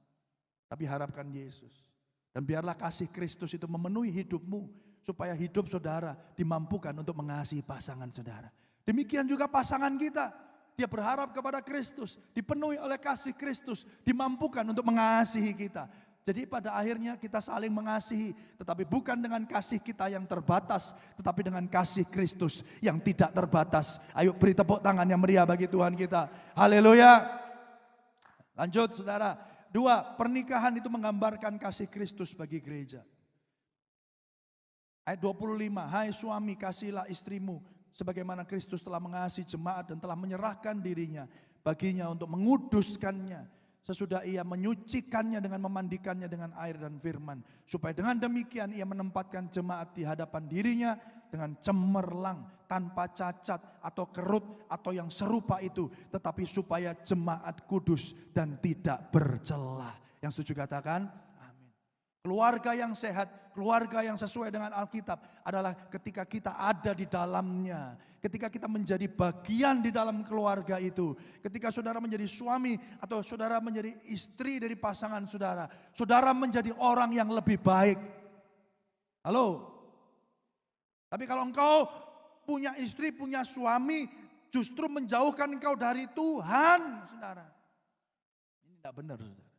Tapi harapkan Yesus. Dan biarlah kasih Kristus itu memenuhi hidupmu. Supaya hidup saudara dimampukan untuk mengasihi pasangan saudara. Demikian juga pasangan kita. Dia berharap kepada Kristus. Dipenuhi oleh kasih Kristus. Dimampukan untuk mengasihi kita. Jadi pada akhirnya kita saling mengasihi. Tetapi bukan dengan kasih kita yang terbatas. Tetapi dengan kasih Kristus yang tidak terbatas. Ayo beri tepuk tangan yang meriah bagi Tuhan kita. Haleluya. Lanjut saudara. 2, pernikahan itu menggambarkan kasih Kristus bagi gereja. Ayat 25, hai suami kasihilah istrimu sebagaimana Kristus telah mengasihi jemaat dan telah menyerahkan dirinya baginya untuk menguduskannya. Sesudah ia menyucikannya dengan memandikannya dengan air dan firman. Supaya dengan demikian ia menempatkan jemaat di hadapan dirinya dengan cemerlang, tanpa cacat atau kerut atau yang serupa itu. Tetapi supaya jemaat kudus dan tidak bercela. Yang setuju katakan amin. Keluarga yang sehat, keluarga yang sesuai dengan Alkitab adalah ketika kita ada di dalamnya. Ketika kita menjadi bagian di dalam keluarga itu. Ketika saudara menjadi suami atau saudara menjadi istri dari pasangan saudara. Saudara menjadi orang yang lebih baik. Halo. Tapi kalau engkau punya istri, punya suami, justru menjauhkan engkau dari Tuhan, saudara. Ini tidak benar, saudara.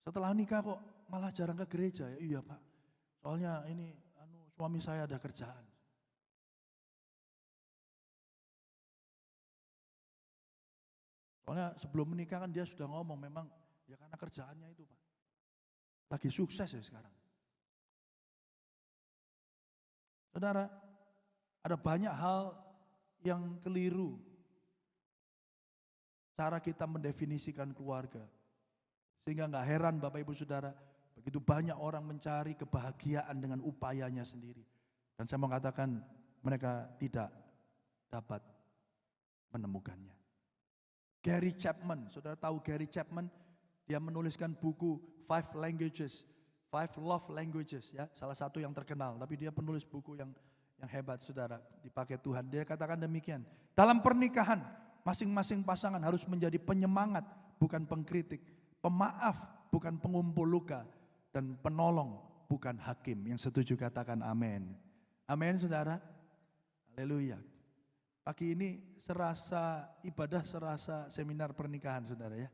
Setelah nikah kok malah jarang ke gereja ya? Iya Pak, soalnya ini suami saya ada kerjaan. Soalnya sebelum menikah kan dia sudah ngomong memang ya karena kerjaannya itu Pak. Lagi sukses ya sekarang. Saudara, ada banyak hal yang keliru. Cara kita mendefinisikan keluarga. Sehingga gak heran Bapak Ibu Saudara, begitu banyak orang mencari kebahagiaan dengan upayanya sendiri. Dan saya mau katakan mereka tidak dapat menemukannya. Gary Chapman, saudara tahu Gary Chapman? Dia menuliskan buku 5 Love Languages, ya, salah satu yang terkenal. Tapi dia penulis buku yang hebat saudara, dipakai Tuhan. Dia katakan demikian, dalam pernikahan masing-masing pasangan harus menjadi penyemangat bukan pengkritik. Pemaaf bukan pengumpul luka dan penolong bukan hakim. Yang setuju katakan amin. Amin saudara. Haleluya. Pagi ini ibadah serasa seminar pernikahan saudara ya.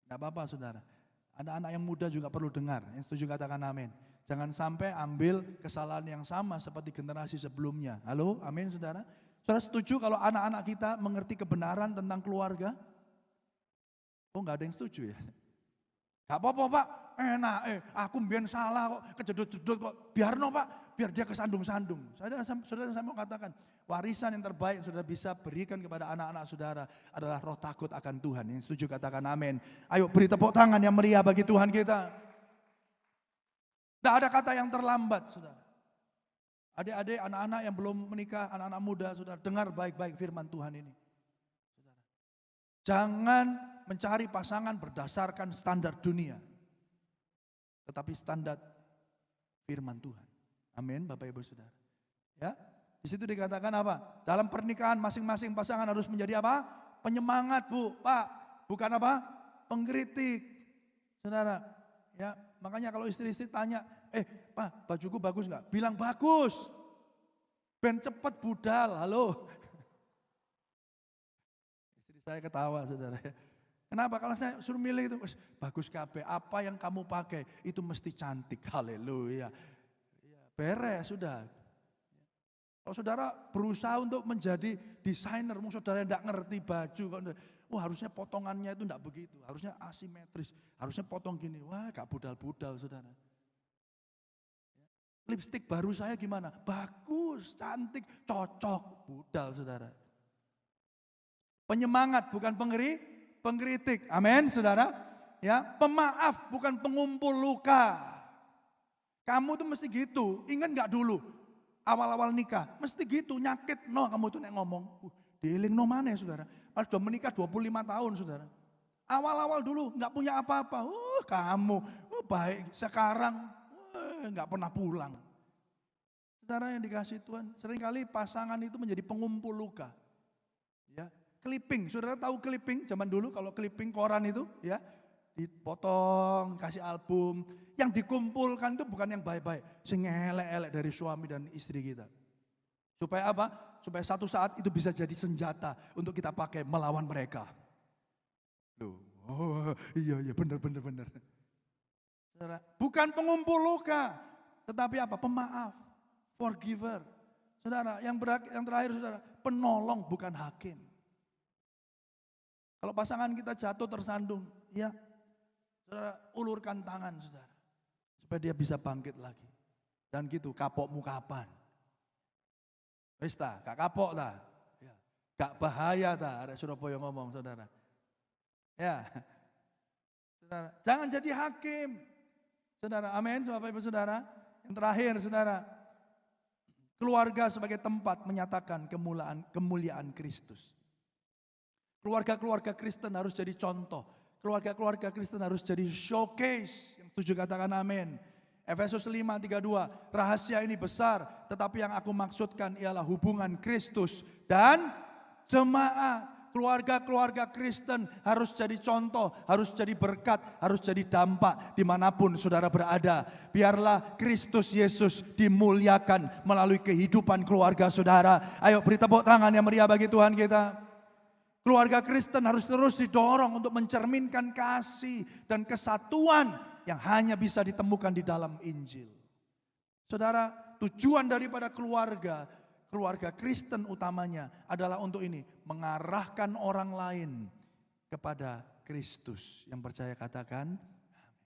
Gak apa-apa saudara. Anak-anak yang muda juga perlu dengar. Yang setuju katakan amin. Jangan sampai ambil kesalahan yang sama seperti generasi sebelumnya. Halo, amin saudara. Saudara setuju kalau anak-anak kita mengerti kebenaran tentang keluarga? Oh gak ada yang setuju ya? Gak apa-apa Pak, enak, aku mbien salah kok, kejedot-jedot kok, biar no Pak, biar dia kesandung-sandung. Saudara saya mau katakan, warisan yang terbaik yang saudara bisa berikan kepada anak-anak saudara adalah roh takut akan Tuhan. Yang setuju katakan amin. Ayo beri tepuk tangan yang meriah bagi Tuhan kita. Tidak ada kata yang terlambat saudara. Adik-adik, anak-anak yang belum menikah, anak-anak muda saudara, dengar baik-baik firman Tuhan ini. Saudara. Jangan mencari pasangan berdasarkan standar dunia. Tetapi standar firman Tuhan. Amin Bapak Ibu Saudara. Ya, di situ dikatakan apa? Dalam pernikahan masing-masing pasangan harus menjadi apa? Penyemangat Bu, Pak. Bukan apa? Pengkritik. Saudara, ya, makanya kalau istri-istri tanya, Pak bajuku bagus gak? Bilang bagus. Ben cepet budal, halo. Saya ketawa saudara. Kenapa? Kalau saya suruh milih itu, bagus kabeh. Apa yang kamu pakai itu mesti cantik. Haleluya. Beres sudah. Kalau saudara berusaha untuk menjadi desainer, saudara tidak ngerti baju. Harusnya potongannya itu tidak begitu. Harusnya asimetris. Harusnya potong gini. Wah gak budal-budal saudara. Lipstik baru saya gimana? Bagus, cantik, cocok. Budal saudara. Penyemangat bukan pengkritik. Amin, saudara. Ya, pemaaf bukan pengumpul luka. Kamu tuh mesti gitu. Ingat nggak dulu awal-awal nikah? Mesti gitu, nyakit no kamu tuh nek ngomong. Dieling no mana ya saudara? Pas sudah menikah 25 tahun saudara. Awal-awal dulu nggak punya apa-apa. Kamu baik sekarang nggak pernah pulang. Saudara yang dikasih Tuhan, seringkali pasangan itu menjadi pengumpul luka. Ya. Clipping, saudara tahu clipping zaman dulu kalau clipping koran itu ya dipotong, kasih album. Yang dikumpulkan itu bukan yang baik-baik, sing elek-elek dari suami dan istri kita. Supaya apa? Supaya satu saat itu bisa jadi senjata untuk kita pakai melawan mereka. Iya benar. Saudara, bukan pengumpul luka, tetapi apa? Pemaaf, forgiver. Saudara, yang terakhir saudara, penolong bukan hakim. Kalau pasangan kita jatuh tersandung, ya saudara ulurkan tangan saudara. Supaya dia bisa bangkit lagi. Dan gitu, kapokmu kapan? Wis ta, gak kapok ta? Ya. Gak bahaya ta, ada Surabaya ngomong saudara. Ya, saudara, jangan jadi hakim. Saudara, amin, Bapak Ibu saudara. Yang terakhir saudara, keluarga sebagai tempat menyatakan kemuliaan Kristus. Keluarga-keluarga Kristen harus jadi contoh. Keluarga-keluarga Kristen harus jadi showcase. Yang setuju katakan amin. Efesus 5:32, rahasia ini besar, tetapi yang aku maksudkan ialah hubungan Kristus dan jemaat. Keluarga-keluarga Kristen harus jadi contoh, harus jadi berkat, harus jadi dampak dimanapun saudara berada. Biarlah Kristus Yesus dimuliakan melalui kehidupan keluarga saudara. Ayo beri tepuk tangan yang meriah bagi Tuhan kita. Keluarga Kristen harus terus didorong untuk mencerminkan kasih dan kesatuan yang hanya bisa ditemukan di dalam Injil. Saudara, tujuan daripada keluarga Kristen utamanya adalah untuk ini, mengarahkan orang lain kepada Kristus. Yang percaya katakan, amin.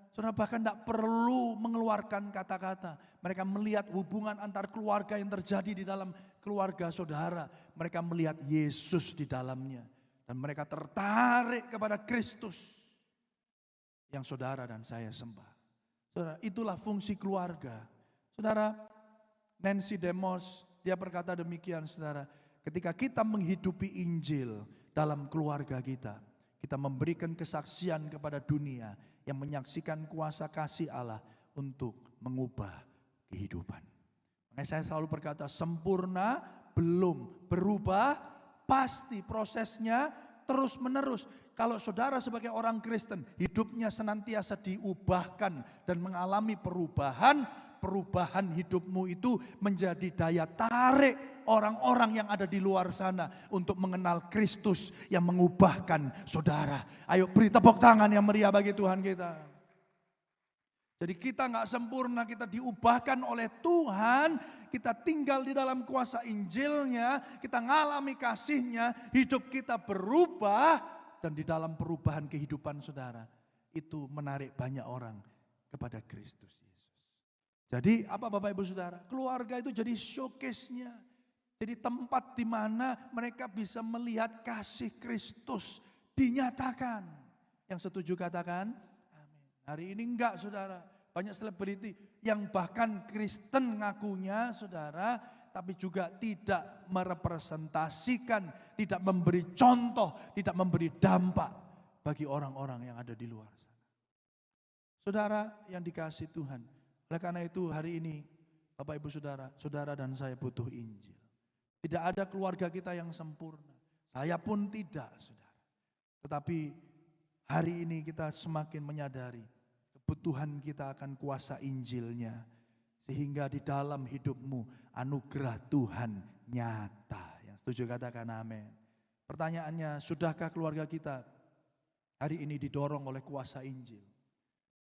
Saudara bahkan tidak perlu mengeluarkan kata-kata. Mereka melihat hubungan antar keluarga yang terjadi di dalam keluarga saudara. Mereka melihat Yesus di dalamnya. Dan mereka tertarik kepada Kristus yang saudara dan saya sembah. Saudara, itulah fungsi keluarga. Saudara, Nancy DeMoss, dia berkata demikian saudara. Ketika kita menghidupi Injil dalam keluarga kita memberikan kesaksian kepada dunia yang menyaksikan kuasa kasih Allah untuk mengubah kehidupan. Makanya saya selalu berkata sempurna belum, berubah pasti, prosesnya terus menerus. Kalau saudara sebagai orang Kristen hidupnya senantiasa diubahkan dan mengalami perubahan hidupmu itu menjadi daya tarik orang-orang yang ada di luar sana untuk mengenal Kristus yang mengubahkan saudara. Ayo beri tepuk tangan yang meriah bagi Tuhan kita. Jadi kita gak sempurna, kita diubahkan oleh Tuhan, kita tinggal di dalam kuasa Injilnya, kita ngalami kasihnya, hidup kita berubah, dan di dalam perubahan kehidupan saudara, itu menarik banyak orang kepada Kristus Yesus. Jadi apa Bapak Ibu Saudara, keluarga itu jadi showcase-nya, jadi tempat di mana mereka bisa melihat kasih Kristus dinyatakan. Yang setuju katakan, amin. Hari ini enggak saudara, banyak selebriti yang bahkan Kristen ngakunya saudara, tapi juga tidak merepresentasikan, tidak memberi contoh, tidak memberi dampak bagi orang-orang yang ada di luar sana. Saudara yang dikasihi Tuhan, oleh karena itu hari ini Bapak Ibu Saudara, saudara dan saya butuh Injil. Tidak ada keluarga kita yang sempurna, saya pun tidak saudara. Tetapi hari ini kita semakin menyadari kebutuhan kita akan kuasa Injilnya. Sehingga di dalam hidupmu anugerah Tuhan nyata. Yang Setuju, katakan amin. Pertanyaannya, sudahkah keluarga kita hari ini didorong oleh kuasa Injil?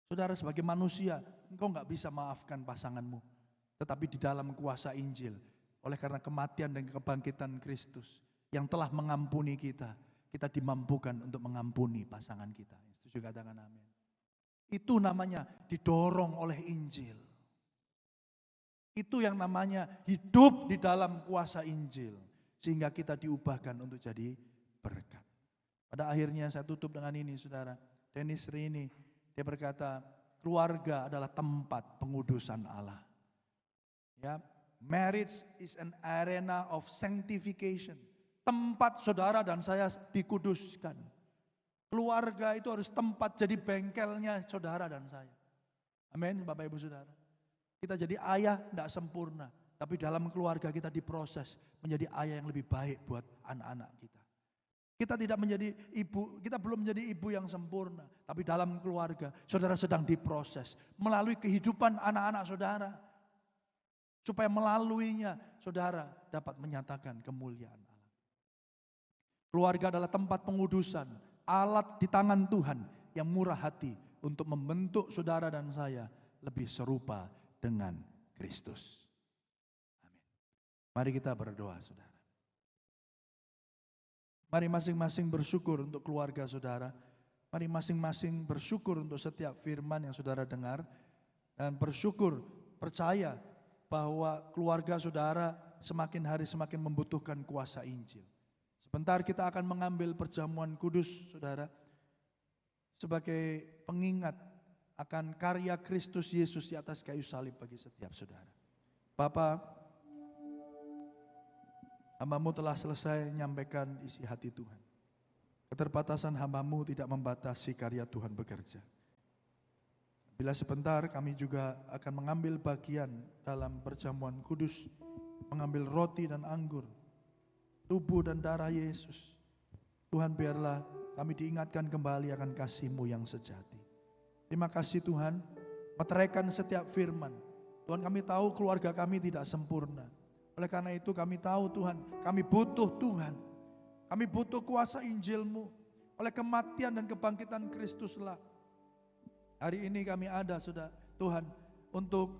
Saudara, sebagai manusia, engkau gak bisa maafkan pasanganmu. Tetapi di dalam kuasa Injil, oleh karena kematian dan kebangkitan Kristus yang telah mengampuni kita, kita dimampukan untuk mengampuni pasangan kita. Setuju, katakan amin. Itu namanya didorong oleh Injil. Itu yang namanya hidup di dalam kuasa Injil. Sehingga kita diubahkan untuk jadi berkat. Pada akhirnya saya tutup dengan ini, saudara. Dennis Rini, dia berkata, keluarga adalah tempat pengudusan Allah. Ya, marriage is an arena of sanctification. Tempat saudara dan saya dikuduskan. Keluarga itu harus tempat jadi bengkelnya saudara dan saya. Amin, Bapak Ibu Saudara. Kita jadi ayah tidak sempurna, tapi dalam keluarga kita diproses menjadi ayah yang lebih baik buat anak-anak kita. Kita tidak menjadi ibu, kita belum menjadi ibu yang sempurna, tapi dalam keluarga saudara sedang diproses melalui kehidupan anak-anak saudara. Supaya melaluinya saudara dapat menyatakan kemuliaan Allah. Keluarga adalah tempat pengudusan, alat di tangan Tuhan yang murah hati untuk membentuk saudara dan saya lebih serupa dengan Kristus. Amin. Mari kita berdoa, saudara. Mari masing-masing bersyukur untuk keluarga saudara. Mari masing-masing bersyukur untuk setiap firman yang saudara dengar. Dan bersyukur, percaya bahwa keluarga saudara semakin hari semakin membutuhkan kuasa Injil. Sebentar kita akan mengambil perjamuan kudus, saudara. Sebagai pengingat akan karya Kristus Yesus di atas kayu salib bagi setiap saudara. Bapa, hamba-Mu telah selesai menyampaikan isi hati Tuhan. Keterbatasan hamba-Mu tidak membatasi karya Tuhan bekerja. Bila sebentar kami juga akan mengambil bagian dalam perjamuan kudus, mengambil roti dan anggur, tubuh dan darah Yesus. Tuhan, biarlah kami diingatkan kembali akan kasih-Mu yang sejati. Terima kasih Tuhan, meteraikan setiap firman. Tuhan, kami tahu keluarga kami tidak sempurna. Oleh karena itu kami tahu Tuhan, kami butuh Tuhan. Kami butuh kuasa Injil-Mu. Oleh kematian dan kebangkitan Kristuslah hari ini kami ada, saudara Tuhan, untuk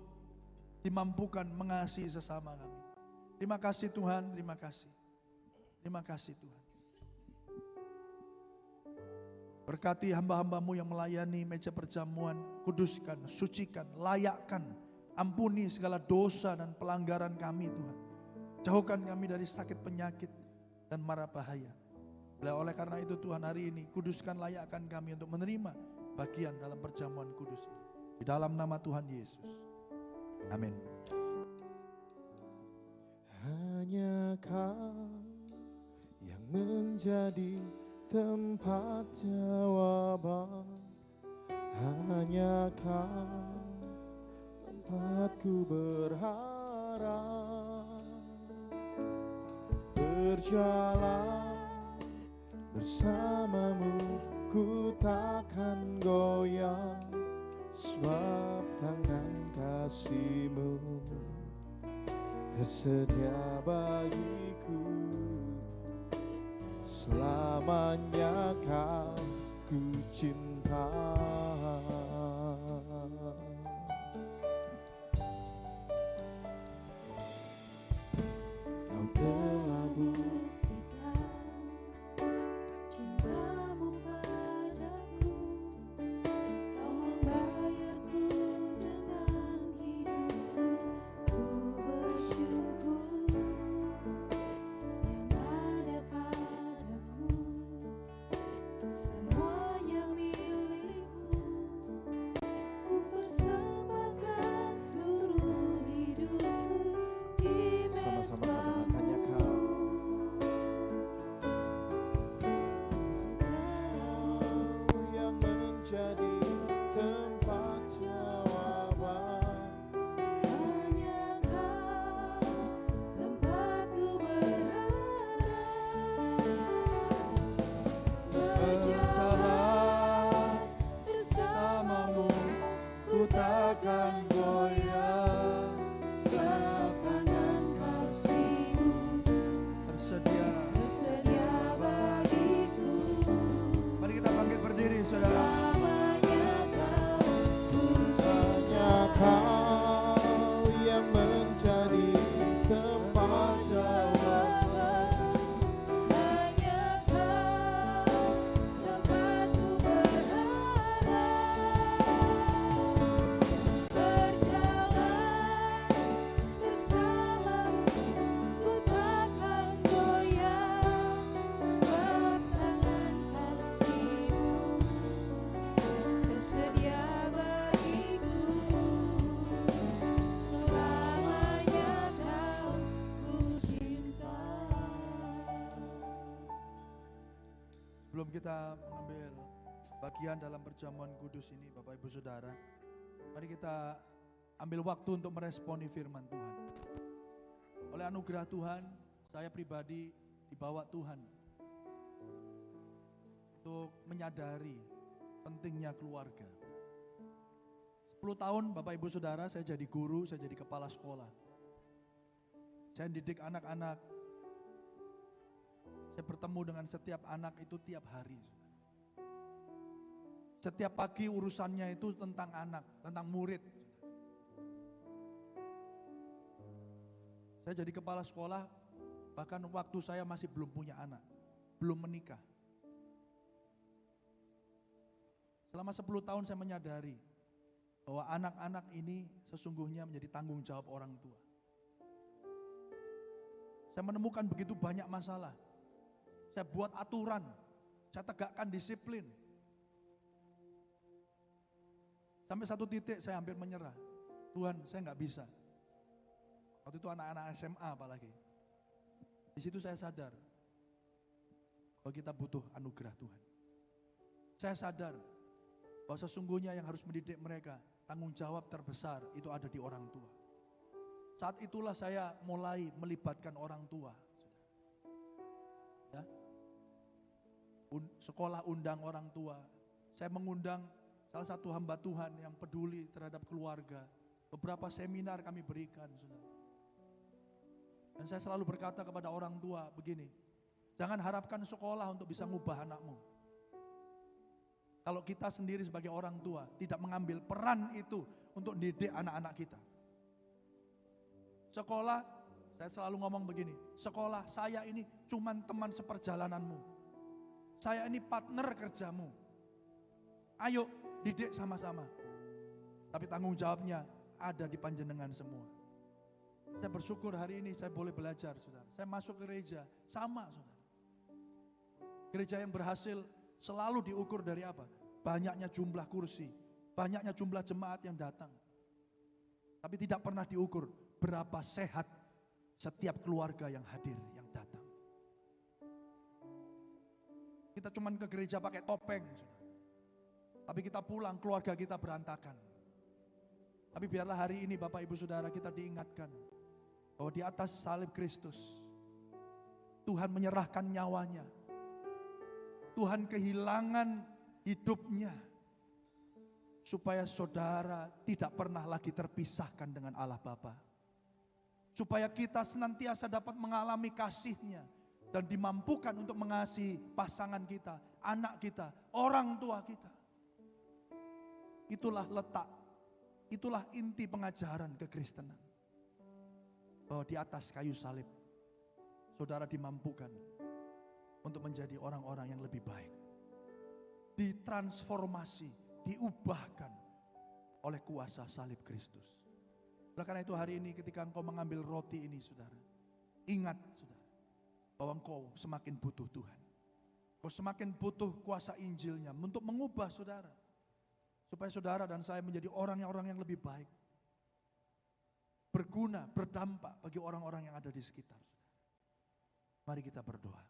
dimampukan mengasihi sesama kami. Terima kasih Tuhan, terima kasih. Terima kasih Tuhan. Berkati hamba-hamba-Mu yang melayani meja perjamuan, kuduskan, sucikan, layakkan, ampuni segala dosa dan pelanggaran kami Tuhan. Jauhkan kami dari sakit penyakit dan mara bahaya. Oleh karena itu Tuhan, hari ini kuduskan, layakkan kami untuk menerima bagian dalam perjamuan kudus ini. Di dalam nama Tuhan Yesus. Amin. Hanya Kau yang menjadi tempat jawaban. Hanya Kau tempatku berharap. Berjalan bersama-Mu, ku takkan goyah, sebab tangan kasih-Mu tersedia bagiku. Selamanya Kau ku cinta. Kau telah buktikan cinta-Mu padaku. Kau membayarku dengan hidupmu. Ku bersyukur yang ada padaku. Semuanya milik-Mu. Ku persembahkan seluruh hidupku di mezbamu. Yang menjadi tempat jawaban. Hanya Kau tempatku berharap. Berjalan bersama-Mu, ku takkan goyah, sebab tangan kasih-Mu Tersedia kita mengambil bagian dalam perjamuan kudus ini, Bapak Ibu Saudara, mari kita ambil waktu untuk meresponi firman Tuhan. Oleh anugerah Tuhan, saya pribadi dibawa Tuhan untuk menyadari pentingnya keluarga. 10 tahun Bapak Ibu Saudara saya jadi guru, saya jadi kepala sekolah. Saya didik anak-anak. Saya bertemu dengan setiap anak itu tiap hari. Setiap pagi urusannya itu tentang anak, tentang murid. Saya jadi kepala sekolah, bahkan waktu saya masih belum punya anak, belum menikah. Selama 10 tahun saya menyadari bahwa anak-anak ini sesungguhnya menjadi tanggung jawab orang tua. Saya menemukan begitu banyak masalah. Saya buat aturan, saya tegakkan disiplin. Sampai satu titik saya hampir menyerah. Tuhan, saya nggak bisa. Waktu itu anak-anak SMA apalagi. Di situ saya sadar bahwa kita butuh anugerah Tuhan. Saya sadar bahwa sesungguhnya yang harus mendidik mereka, tanggung jawab terbesar itu ada di orang tua. Saat itulah saya mulai melibatkan orang tua. Ya. Sekolah undang orang tua. Saya mengundang salah satu hamba Tuhan yang peduli terhadap keluarga. Beberapa seminar kami berikan, saudara. Dan saya selalu berkata kepada orang tua begini, jangan harapkan sekolah untuk bisa ngubah anakmu. Kalau kita sendiri sebagai orang tua tidak mengambil peran itu untuk didik anak-anak kita. Sekolah, saya selalu ngomong begini, sekolah saya ini cuman teman seperjalananmu. Saya ini partner kerjamu. Ayo didik sama-sama. Tapi tanggung jawabnya ada di panjenengan semua. Saya bersyukur hari ini saya boleh belajar, saudara. Saya masuk gereja, sama saudara. Gereja yang berhasil selalu diukur dari apa? Banyaknya jumlah kursi, banyaknya jumlah jemaat yang datang. Tapi tidak pernah diukur berapa sehat setiap keluarga yang hadir, yang datang. Kita cuman ke gereja pakai topeng, saudara. Tapi kita pulang, keluarga kita berantakan. Tapi biarlah hari ini Bapak Ibu Saudara kita diingatkan bahwa di atas salib Kristus Tuhan menyerahkan nyawanya. Tuhan kehilangan hidupnya supaya saudara tidak pernah lagi terpisahkan dengan Allah Bapa. Supaya kita senantiasa dapat mengalami kasih-Nya dan dimampukan untuk mengasihi pasangan kita, anak kita, orang tua kita. Itulah letak, itulah inti pengajaran kekristenan. Bahwa di atas kayu salib, saudara dimampukan untuk menjadi orang-orang yang lebih baik. Ditransformasi, diubahkan oleh kuasa salib Kristus. Oleh karena itu hari ini ketika engkau mengambil roti ini saudara, ingat saudara, bahwa engkau semakin butuh Tuhan. Engkau semakin butuh kuasa Injilnya untuk mengubah saudara. Supaya saudara dan saya menjadi orang yang lebih baik. Berguna, berdampak bagi orang-orang yang ada di sekitar. Mari kita berdoa.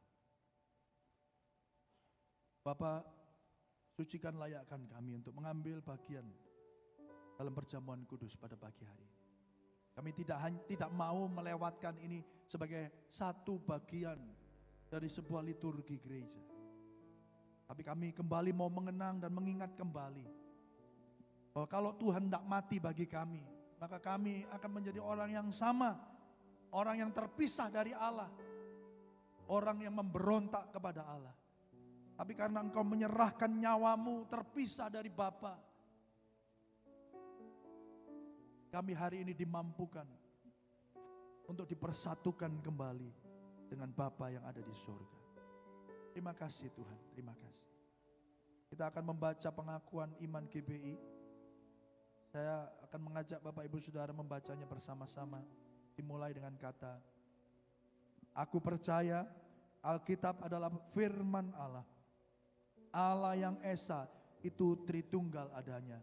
Bapa, sucikan layakkan kami untuk mengambil bagian dalam perjamuan kudus pada pagi hari ini. Kami tidak mau melewatkan ini sebagai satu bagian dari sebuah liturgi gereja. Tapi kami kembali mau mengenang dan mengingat kembali bahwa kalau Tuhan tidak mati bagi kami, maka kami akan menjadi orang yang sama, orang yang terpisah dari Allah, orang yang memberontak kepada Allah. Tapi karena engkau menyerahkan nyawamu terpisah dari Bapa, kami hari ini dimampukan untuk dipersatukan kembali dengan Bapa yang ada di surga. Terima kasih Tuhan, terima kasih. Kita akan membaca pengakuan iman GBI. Saya akan mengajak Bapak Ibu Saudara membacanya bersama-sama. Dimulai dengan kata, aku percaya Alkitab adalah firman Allah. Allah yang esa itu Tritunggal adanya.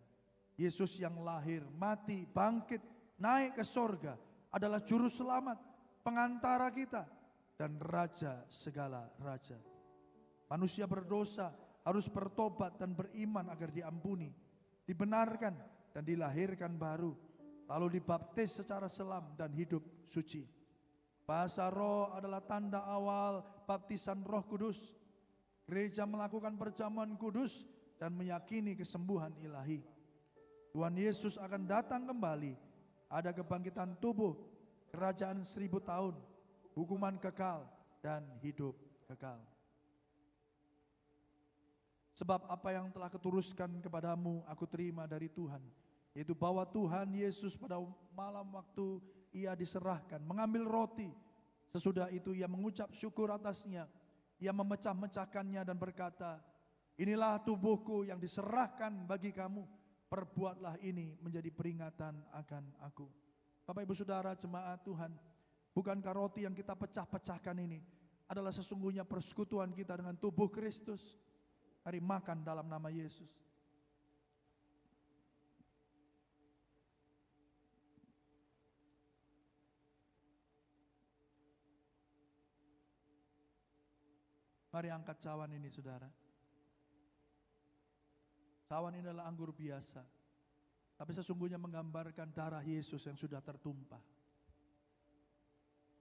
Yesus yang lahir, mati, bangkit, naik ke sorga adalah juru selamat, pengantara kita dan raja segala raja. Manusia berdosa harus bertobat dan beriman agar diampuni, dibenarkan dan dilahirkan baru, lalu dibaptis secara selam dan hidup suci. Bahasa roh adalah tanda awal baptisan Roh Kudus. Gereja melakukan perjamuan kudus dan meyakini kesembuhan ilahi. Tuhan Yesus akan datang kembali. Ada kebangkitan tubuh, kerajaan 1000 tahun, hukuman kekal, dan hidup kekal. Sebab apa yang telah kuturuskan kepadamu aku terima dari Tuhan, yaitu bahwa Tuhan Yesus pada malam waktu ia diserahkan mengambil roti. Sesudah itu ia mengucap syukur atasnya, ia memecah-mecahkannya dan berkata, inilah tubuhku yang diserahkan bagi kamu, perbuatlah ini menjadi peringatan akan aku. Bapak Ibu Saudara jemaat Tuhan, bukankah roti yang kita pecah-pecahkan ini adalah sesungguhnya persekutuan kita dengan tubuh Kristus? Mari makan dalam nama Yesus. Mari angkat cawan ini saudara. Cawan ini adalah anggur biasa, tapi sesungguhnya menggambarkan darah Yesus yang sudah tertumpah.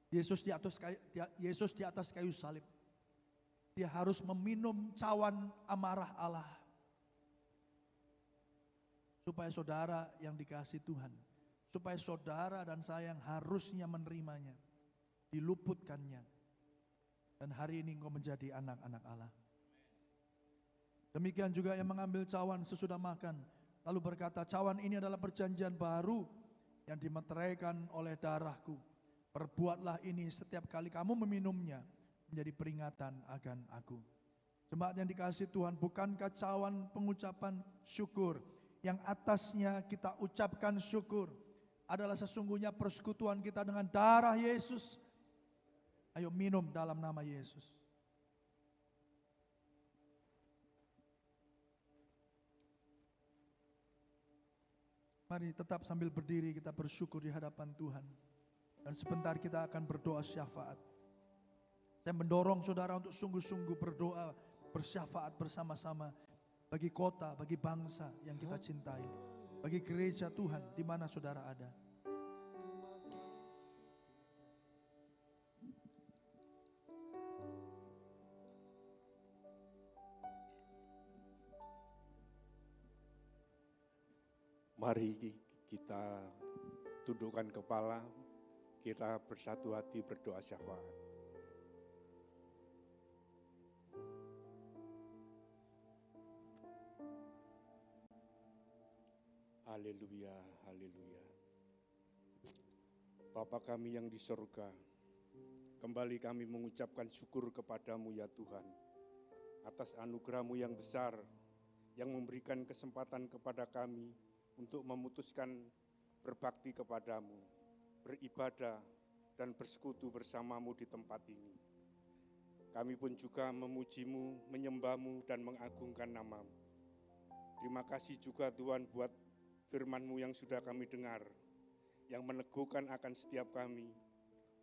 Yesus di atas kayu salib. Dia harus meminum cawan amarah Allah. Supaya saudara yang dikasihi Tuhan, supaya saudara dan saya yang harusnya menerimanya, diluputkannya. Dan hari ini engkau menjadi anak-anak Allah. Demikian juga yang mengambil cawan sesudah makan, lalu berkata, cawan ini adalah perjanjian baru yang dimeteraikan oleh darahku. Perbuatlah ini setiap kali kamu meminumnya, menjadi peringatan akan aku. Jemaat yang dikasihi Tuhan, bukankah cawan pengucapan syukur yang atasnya kita ucapkan syukur adalah sesungguhnya persekutuan kita dengan darah Yesus? Ayo minum dalam nama Yesus. Mari tetap sambil berdiri kita bersyukur di hadapan Tuhan. Dan sebentar kita akan berdoa syafaat. Saya mendorong saudara untuk sungguh-sungguh berdoa bersyafaat bersama-sama. Bagi kota, bagi bangsa yang kita cintai. Bagi gereja Tuhan di mana saudara ada. Mari kita tundukkan kepala, kita bersatu hati berdoa syafaat. Haleluya, haleluya. Bapa kami yang di surga, kembali kami mengucapkan syukur kepadamu ya Tuhan, atas anugerah-Mu yang besar, yang memberikan kesempatan kepada kami untuk memutuskan berbakti kepadamu, beribadah dan bersekutu bersamamu di tempat ini. Kami pun juga memuji-Mu, menyembah-Mu dan mengagungkan nama-Mu. Terima kasih juga Tuhan buat firman-Mu yang sudah kami dengar, yang meneguhkan akan setiap kami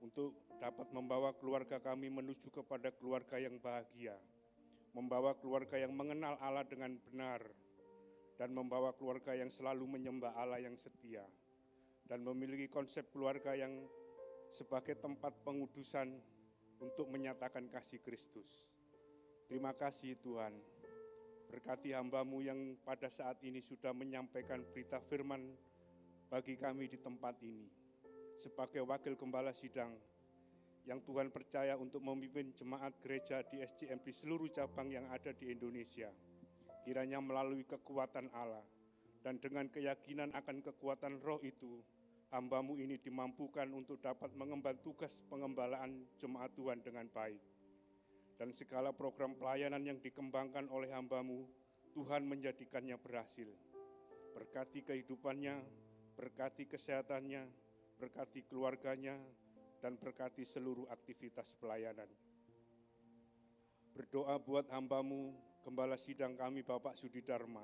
untuk dapat membawa keluarga kami menuju kepada keluarga yang bahagia, membawa keluarga yang mengenal Allah dengan benar, dan membawa keluarga yang selalu menyembah Allah yang setia, dan memiliki konsep keluarga yang sebagai tempat pengudusan untuk menyatakan kasih Kristus. Terima kasih Tuhan, berkati hamba-Mu yang pada saat ini sudah menyampaikan berita firman bagi kami di tempat ini, sebagai wakil gembala sidang yang Tuhan percaya untuk memimpin jemaat gereja di SCM di seluruh cabang yang ada di Indonesia. Kiranya melalui kekuatan Allah dan dengan keyakinan akan kekuatan roh itu, hamba-Mu ini dimampukan untuk dapat mengemban tugas pengembalaan jemaat Tuhan dengan baik. Dan segala program pelayanan yang dikembangkan oleh hamba-Mu, Tuhan menjadikannya berhasil. Berkati kehidupannya, berkati kesehatannya, berkati keluarganya, dan berkati seluruh aktivitas pelayanan. Berdoa buat hamba-Mu, Gembala Sidang kami Bapak Sudi Dharma,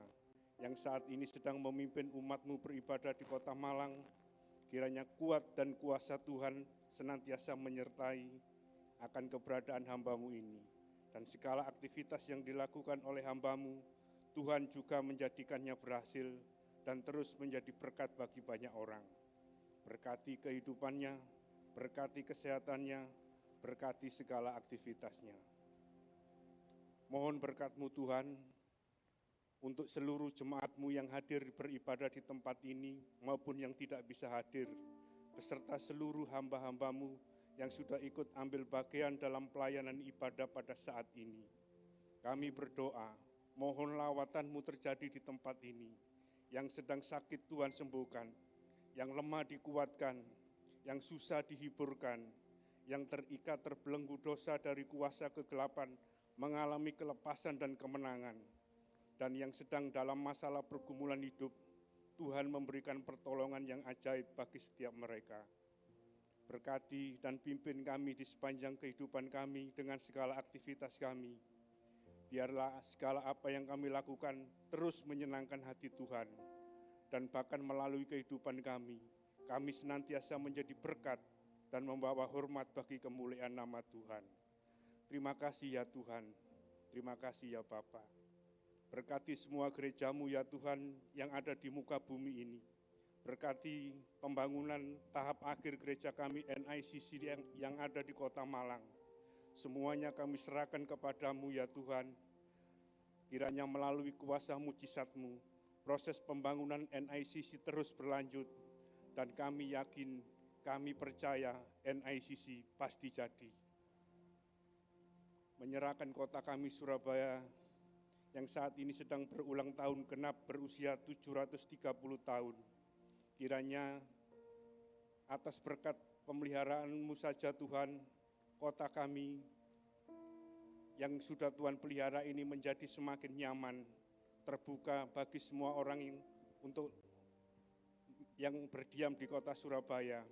yang saat ini sedang memimpin umat-Mu beribadah di Kota Malang. Kiranya kuat dan kuasa Tuhan senantiasa menyertai akan keberadaan hamba-Mu ini, Dan segala aktivitas yang dilakukan oleh hamba-Mu, Tuhan juga menjadikannya berhasil dan terus menjadi berkat bagi banyak orang. Berkati kehidupannya, berkati kesehatannya, berkati segala aktivitasnya. Mohon berkat-Mu Tuhan, untuk seluruh jemaat-Mu yang hadir beribadah di tempat ini maupun yang tidak bisa hadir, beserta seluruh hamba-hamba-Mu yang sudah ikut ambil bagian dalam pelayanan ibadah pada saat ini. Kami berdoa, mohon lawatan-Mu terjadi di tempat ini. Yang sedang sakit Tuhan sembuhkan, yang lemah dikuatkan, yang susah dihiburkan, yang terikat terbelenggu dosa dari kuasa kegelapan mengalami kelepasan dan kemenangan. Dan yang sedang dalam masalah pergumulan hidup, Tuhan memberikan pertolongan yang ajaib bagi setiap mereka. Berkati dan pimpin kami di sepanjang kehidupan kami dengan segala aktivitas kami. Biarlah segala apa yang kami lakukan terus menyenangkan hati Tuhan. Dan bahkan melalui kehidupan kami senantiasa menjadi berkat dan membawa hormat bagi kemuliaan nama Tuhan. Terima kasih ya Tuhan, terima kasih ya Bapa. Berkati semua gereja-Mu ya Tuhan yang ada di muka bumi ini. Berkati pembangunan tahap akhir gereja kami NICC yang ada di Kota Malang. Semuanya kami serahkan kepada-Mu ya Tuhan. Kiranya melalui kuasa mujizat-Mu, proses pembangunan NICC terus berlanjut. Dan kami yakin, kami percaya NICC pasti jadi. Menyerahkan kota kami Surabaya yang saat ini sedang berulang tahun genap berusia 730 tahun. Kiranya atas berkat pemeliharaan-Mu saja Tuhan, kota kami yang sudah Tuhan pelihara ini menjadi semakin nyaman, terbuka bagi semua orang yang berdiam di kota Surabaya.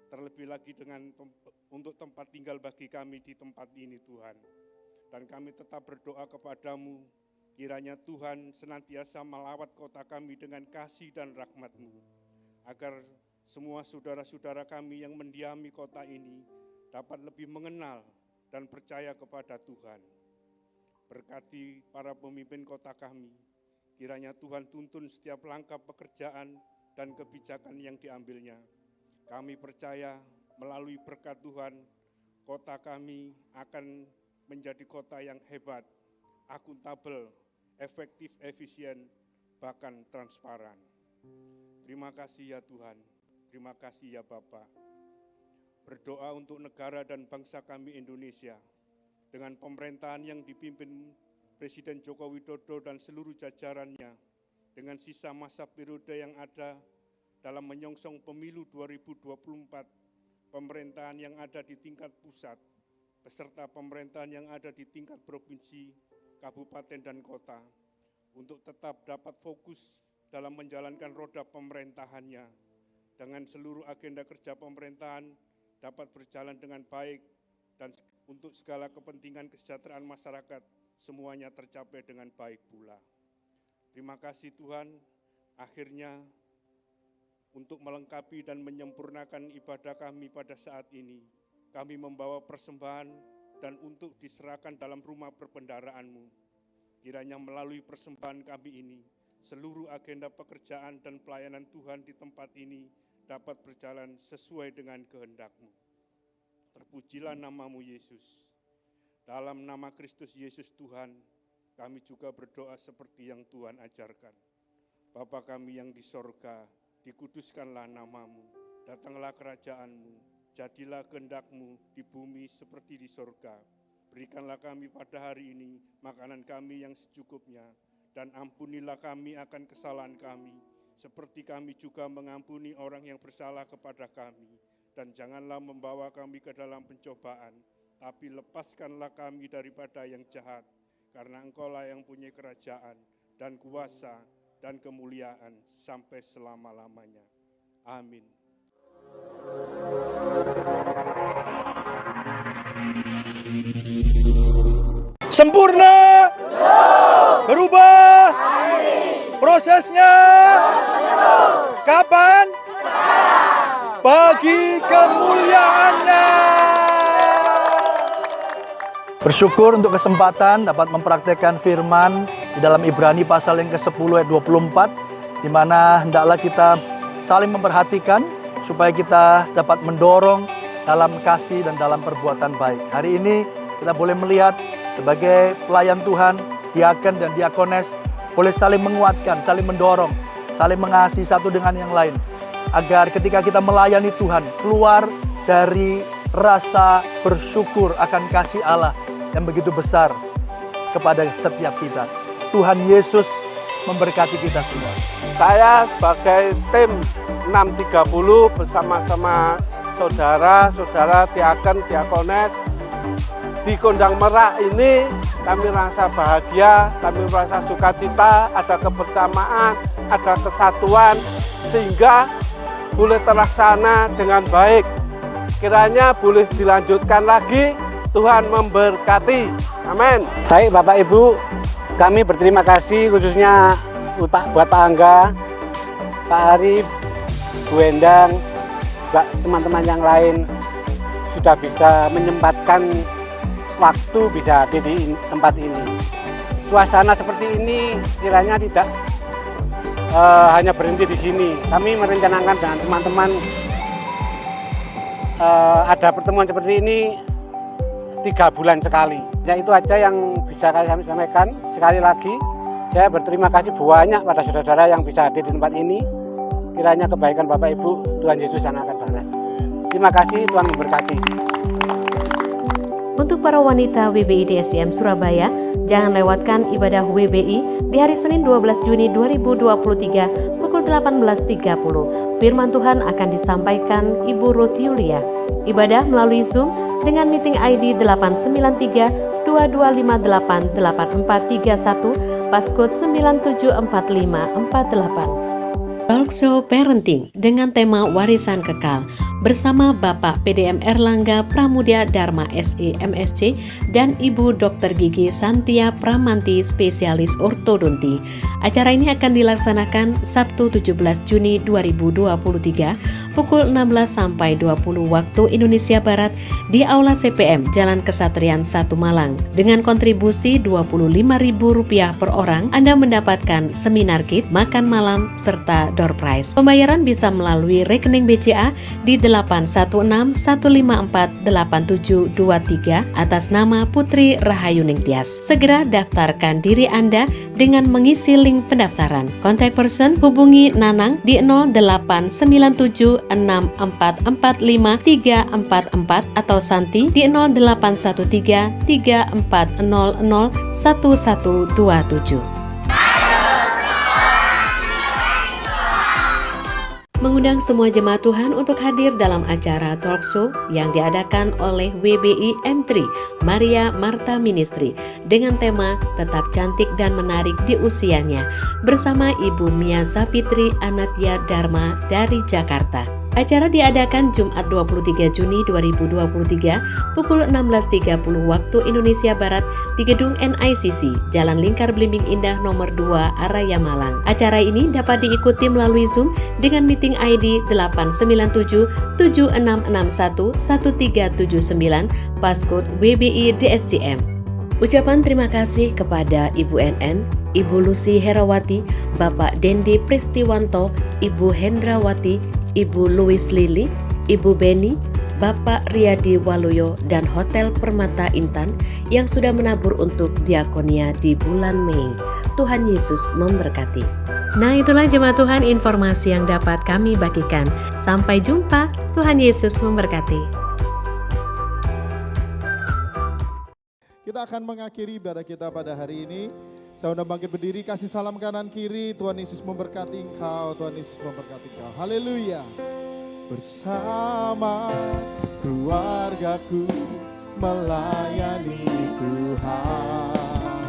Terlebih lagi untuk tempat tinggal bagi kami di tempat ini Tuhan. Dan kami tetap berdoa kepada-Mu, kiranya Tuhan senantiasa melawat kota kami dengan kasih dan rahmat-Mu, agar semua saudara-saudara kami yang mendiami kota ini dapat lebih mengenal dan percaya kepada Tuhan. Berkati para pemimpin kota kami, kiranya Tuhan tuntun setiap langkah pekerjaan dan kebijakan yang diambilnya. Kami percaya melalui berkat Tuhan, kota kami akan menjadi kota yang hebat, akuntabel, efektif, efisien, bahkan transparan. Terima kasih ya Tuhan, terima kasih ya Bapa. Berdoa untuk negara dan bangsa kami Indonesia, dengan pemerintahan yang dipimpin Presiden Joko Widodo dan seluruh jajarannya, dengan sisa masa periode yang ada dalam menyongsong pemilu 2024, pemerintahan yang ada di tingkat pusat, beserta pemerintahan yang ada di tingkat provinsi, kabupaten, dan kota, untuk tetap dapat fokus dalam menjalankan roda pemerintahannya, dengan seluruh agenda kerja pemerintahan dapat berjalan dengan baik, dan untuk segala kepentingan kesejahteraan masyarakat, semuanya tercapai dengan baik pula. Terima kasih Tuhan, akhirnya untuk melengkapi dan menyempurnakan ibadah kami pada saat ini, kami membawa persembahan dan untuk diserahkan dalam rumah perbendaharaan-Mu. Kiranya melalui persembahan kami ini, seluruh agenda pekerjaan dan pelayanan Tuhan di tempat ini dapat berjalan sesuai dengan kehendak-Mu. Terpujilah nama-Mu Yesus. Dalam nama Kristus Yesus Tuhan, kami juga berdoa seperti yang Tuhan ajarkan. Bapa kami yang di sorga, dikuduskanlah nama-Mu, datanglah kerajaan-Mu, jadilah kehendak-Mu di bumi seperti di sorga. Berikanlah kami pada hari ini makanan kami yang secukupnya, dan ampunilah kami akan kesalahan kami, seperti kami juga mengampuni orang yang bersalah kepada kami. Dan janganlah membawa kami ke dalam pencobaan, tapi lepaskanlah kami daripada yang jahat, karena Engkau-lah yang punya kerajaan, dan kuasa, dan kemuliaan sampai selama-lamanya. Amin. Sempurna, berubah, prosesnya, kapan? Bagi kemuliaan-Nya. Bersyukur untuk kesempatan dapat mempraktekkan firman di dalam Ibrani pasal yang ke-10 ayat 24, di mana hendaklah kita saling memperhatikan supaya kita dapat mendorong dalam kasih dan dalam perbuatan baik. Hari ini kita boleh melihat sebagai pelayan Tuhan, diaken dan diakones boleh saling menguatkan, saling mendorong, saling mengasihi satu dengan yang lain. Agar ketika kita melayani Tuhan, keluar dari rasa bersyukur akan kasih Allah yang begitu besar kepada setiap kita. Tuhan Yesus memberkati kita semua. Saya sebagai tim 630 bersama-sama saudara-saudara diaken, diakones di Kondang Merak ini, kami merasa bahagia, kami merasa sukacita, ada kebersamaan, ada kesatuan, sehingga boleh terlaksana dengan baik. Kiranya boleh dilanjutkan lagi, Tuhan memberkati. Amin. Baik Bapak Ibu, kami berterima kasih khususnya buat Pak Angga, Pak Arif, Bu Endang, juga teman-teman yang lain sudah bisa menyempatkan waktu bisa hadir di tempat ini. Suasana seperti ini kiranya tidak hanya berhenti di sini. Kami merencanakan dengan teman-teman ada pertemuan seperti ini 3 bulan sekali. Ya itu aja yang bisa kami sampaikan. Sekali lagi saya berterima kasih banyak pada saudara-saudara yang bisa hadir di tempat ini. Kiranya kebaikan Bapak Ibu Tuhan Yesus yang akan balas. Terima kasih, Tuhan memberkati. Untuk para wanita WBI DSCM Surabaya, jangan lewatkan ibadah WBI di hari Senin 12 Juni 2023 pukul 18.30. Firman Tuhan akan disampaikan Ibu Ruth Yulia. Ibadah melalui Zoom dengan meeting ID 893-2258-8431, passcode 974548. Talk Show Parenting dengan tema Warisan Kekal bersama Bapak PDM Erlangga Pramudia Dharma SE MSc dan Ibu Dr. Gigi Santia Pramanti spesialis ortodonti. Acara ini akan dilaksanakan Sabtu 17 Juni 2023 pukul 16 sampai 20 waktu Indonesia Barat di Aula CPM Jalan Kesatrian 1 Malang. Dengan kontribusi Rp25.000 per orang, Anda mendapatkan seminar kit, makan malam, serta door prize. Pembayaran bisa melalui rekening BCA di 816-154-8723 atas nama Putri Rahayu Ningtyas. Segera daftarkan diri Anda dengan mengisi link pendaftaran. Contact person hubungi Nanang di 0897644534 atau Santi di 081334001127. Mengundang semua jemaat Tuhan untuk hadir dalam acara talk show yang diadakan oleh WBI M3 Maria Marta Ministry dengan tema Tetap Cantik dan Menarik di Usianya bersama Ibu Mia Sapitri Anatya Dharma dari Jakarta. Acara diadakan Jumat 23 Juni 2023 pukul 16.30 waktu Indonesia Barat di Gedung NICC, Jalan Lingkar Blimbing Indah nomor 2, Araya Malang. Acara ini dapat diikuti melalui Zoom dengan meeting ID 897-7661-1379, passcode WBI DSCM. Ucapan terima kasih kepada Ibu NN, Ibu Lucy Herawati, Bapak Dendi Pristiwanto, Ibu Hendrawati, Ibu Louis Lili, Ibu Beni, Bapak Riyadi Waluyo, dan Hotel Permata Intan yang sudah menabur untuk diakonia di bulan Mei. Tuhan Yesus memberkati. Nah, itulah jemaat Tuhan informasi yang dapat kami bagikan. Sampai jumpa, Tuhan Yesus memberkati. Kita akan mengakhiri ibadah kita pada hari ini. Saya undang bangkit berdiri, kasih salam kanan kiri. Tuhan Yesus memberkati engkau, Tuhan Yesus memberkati engkau. Haleluya. Bersama keluargaku melayani Tuhan,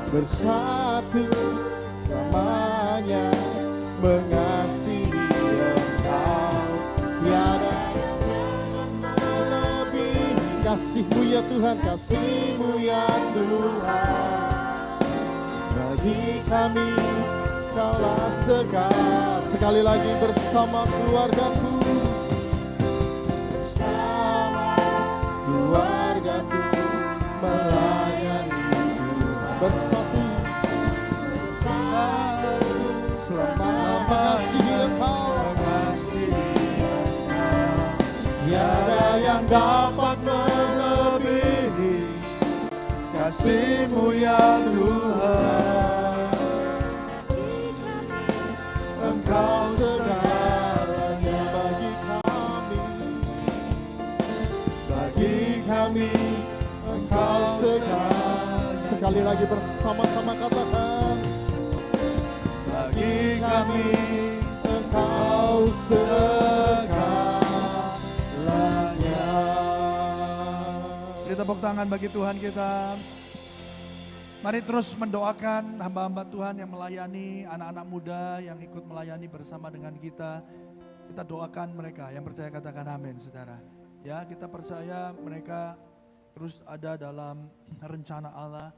bersatu selamanya mengasihi Engkau. Tiada lebih kasih-Mu ya Tuhan, kasih-Mu ya Tuhan. Bagi kami Kaulah segala. Sekali lagi bersama keluargaku, bersama keluargaku dapat melebihi kasih-Mu ya Tuhan. Engkau segalanya bagi kami, Engkau segalanya. Sekali lagi bersama-sama katakan, Bagi kami, Engkau segalanya. beri tepuk tangan bagi Tuhan kita. Mari terus mendoakan hamba-hamba Tuhan yang melayani, anak-anak muda yang ikut melayani bersama dengan kita. Kita doakan mereka, yang percaya katakan amin, saudara. Ya, kita percaya mereka terus ada dalam rencana Allah.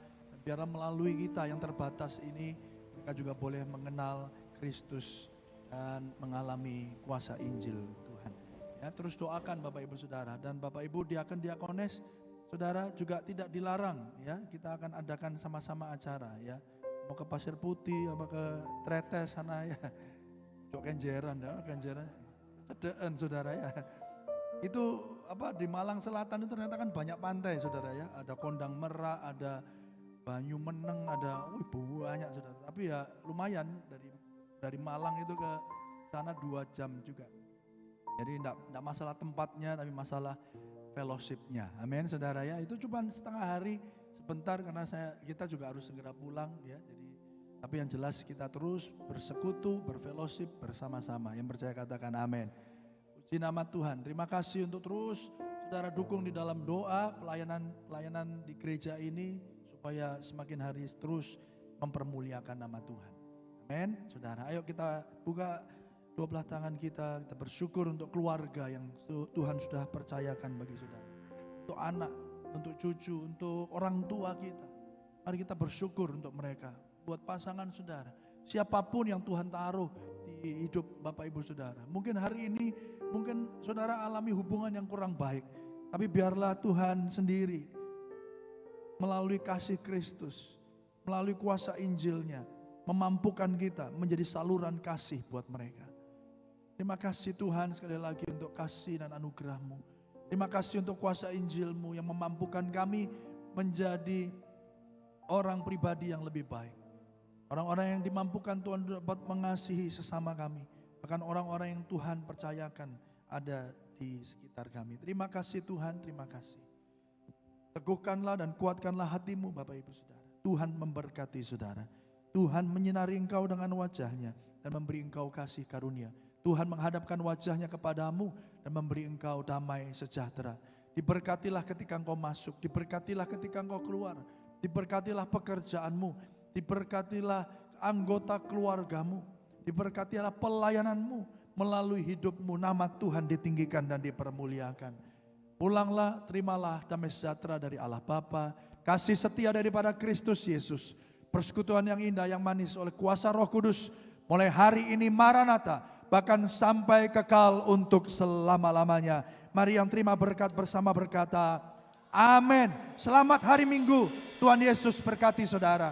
Biarlah melalui kita yang terbatas ini, mereka juga boleh mengenal Kristus dan mengalami kuasa Injil Tuhan. Ya, terus doakan Bapak Ibu Saudara, dan Bapak Ibu diakon diakones, saudara juga tidak dilarang ya, kita akan adakan sama-sama acara ya. Mau ke Pasir Putih, apa ke Tretes sana ya. Jok Kenjeran ya, Kenjeran. Cedean saudara ya. Itu apa di Malang Selatan itu ternyata kan banyak pantai saudara ya. Ada Kondang Merak, ada Banyu Meneng, ada banyak saudara. Tapi ya lumayan dari Malang itu ke sana 2 jam juga. Jadi enggak masalah tempatnya, tapi masalah fellowship-nya. Amin saudara ya. Itu cuma setengah hari sebentar karena kita juga harus segera pulang ya. Jadi tapi yang jelas kita terus bersekutu, berfellowship bersama-sama. Yang percaya katakan amin. Puji nama Tuhan. Terima kasih untuk terus saudara dukung di dalam doa pelayanan di gereja ini supaya semakin hari terus mempermuliakan nama Tuhan. Amin. Saudara, ayo kita buka 12 tangan kita bersyukur untuk keluarga yang Tuhan sudah percayakan bagi saudara. Untuk anak, untuk cucu, untuk orang tua kita. Mari kita bersyukur untuk mereka. Buat pasangan saudara, siapapun yang Tuhan taruh di hidup Bapak Ibu Saudara. Mungkin hari ini, mungkin saudara alami hubungan yang kurang baik. Tapi biarlah Tuhan sendiri melalui kasih Kristus, melalui kuasa Injilnya, memampukan kita menjadi saluran kasih buat mereka. Terima kasih Tuhan sekali lagi untuk kasih dan anugerah-Mu. Terima kasih untuk kuasa Injil-Mu yang memampukan kami menjadi orang pribadi yang lebih baik. Orang-orang yang dimampukan Tuhan dapat mengasihi sesama kami. Bahkan orang-orang yang Tuhan percayakan ada di sekitar kami. Terima kasih Tuhan, terima kasih. Teguhkanlah dan kuatkanlah hatimu Bapak Ibu Saudara. Tuhan memberkati saudara. Tuhan menyinari engkau dengan wajahnya dan memberi engkau kasih karunia. Tuhan menghadapkan wajahnya kepadamu dan memberi engkau damai sejahtera. Diberkatilah ketika engkau masuk, diberkatilah ketika engkau keluar, diberkatilah pekerjaanmu, diberkatilah anggota keluargamu, diberkatilah pelayananmu, melalui hidupmu nama Tuhan ditinggikan dan dipermuliakan. Pulanglah, terimalah damai sejahtera dari Allah Bapa, kasih setia daripada Kristus Yesus, persekutuan yang indah, yang manis oleh kuasa Roh Kudus, mulai hari ini Maranatha, bahkan sampai kekal untuk selama-lamanya. Mari yang terima berkat bersama berkata, amin. Selamat hari Minggu, Tuhan Yesus berkati saudara.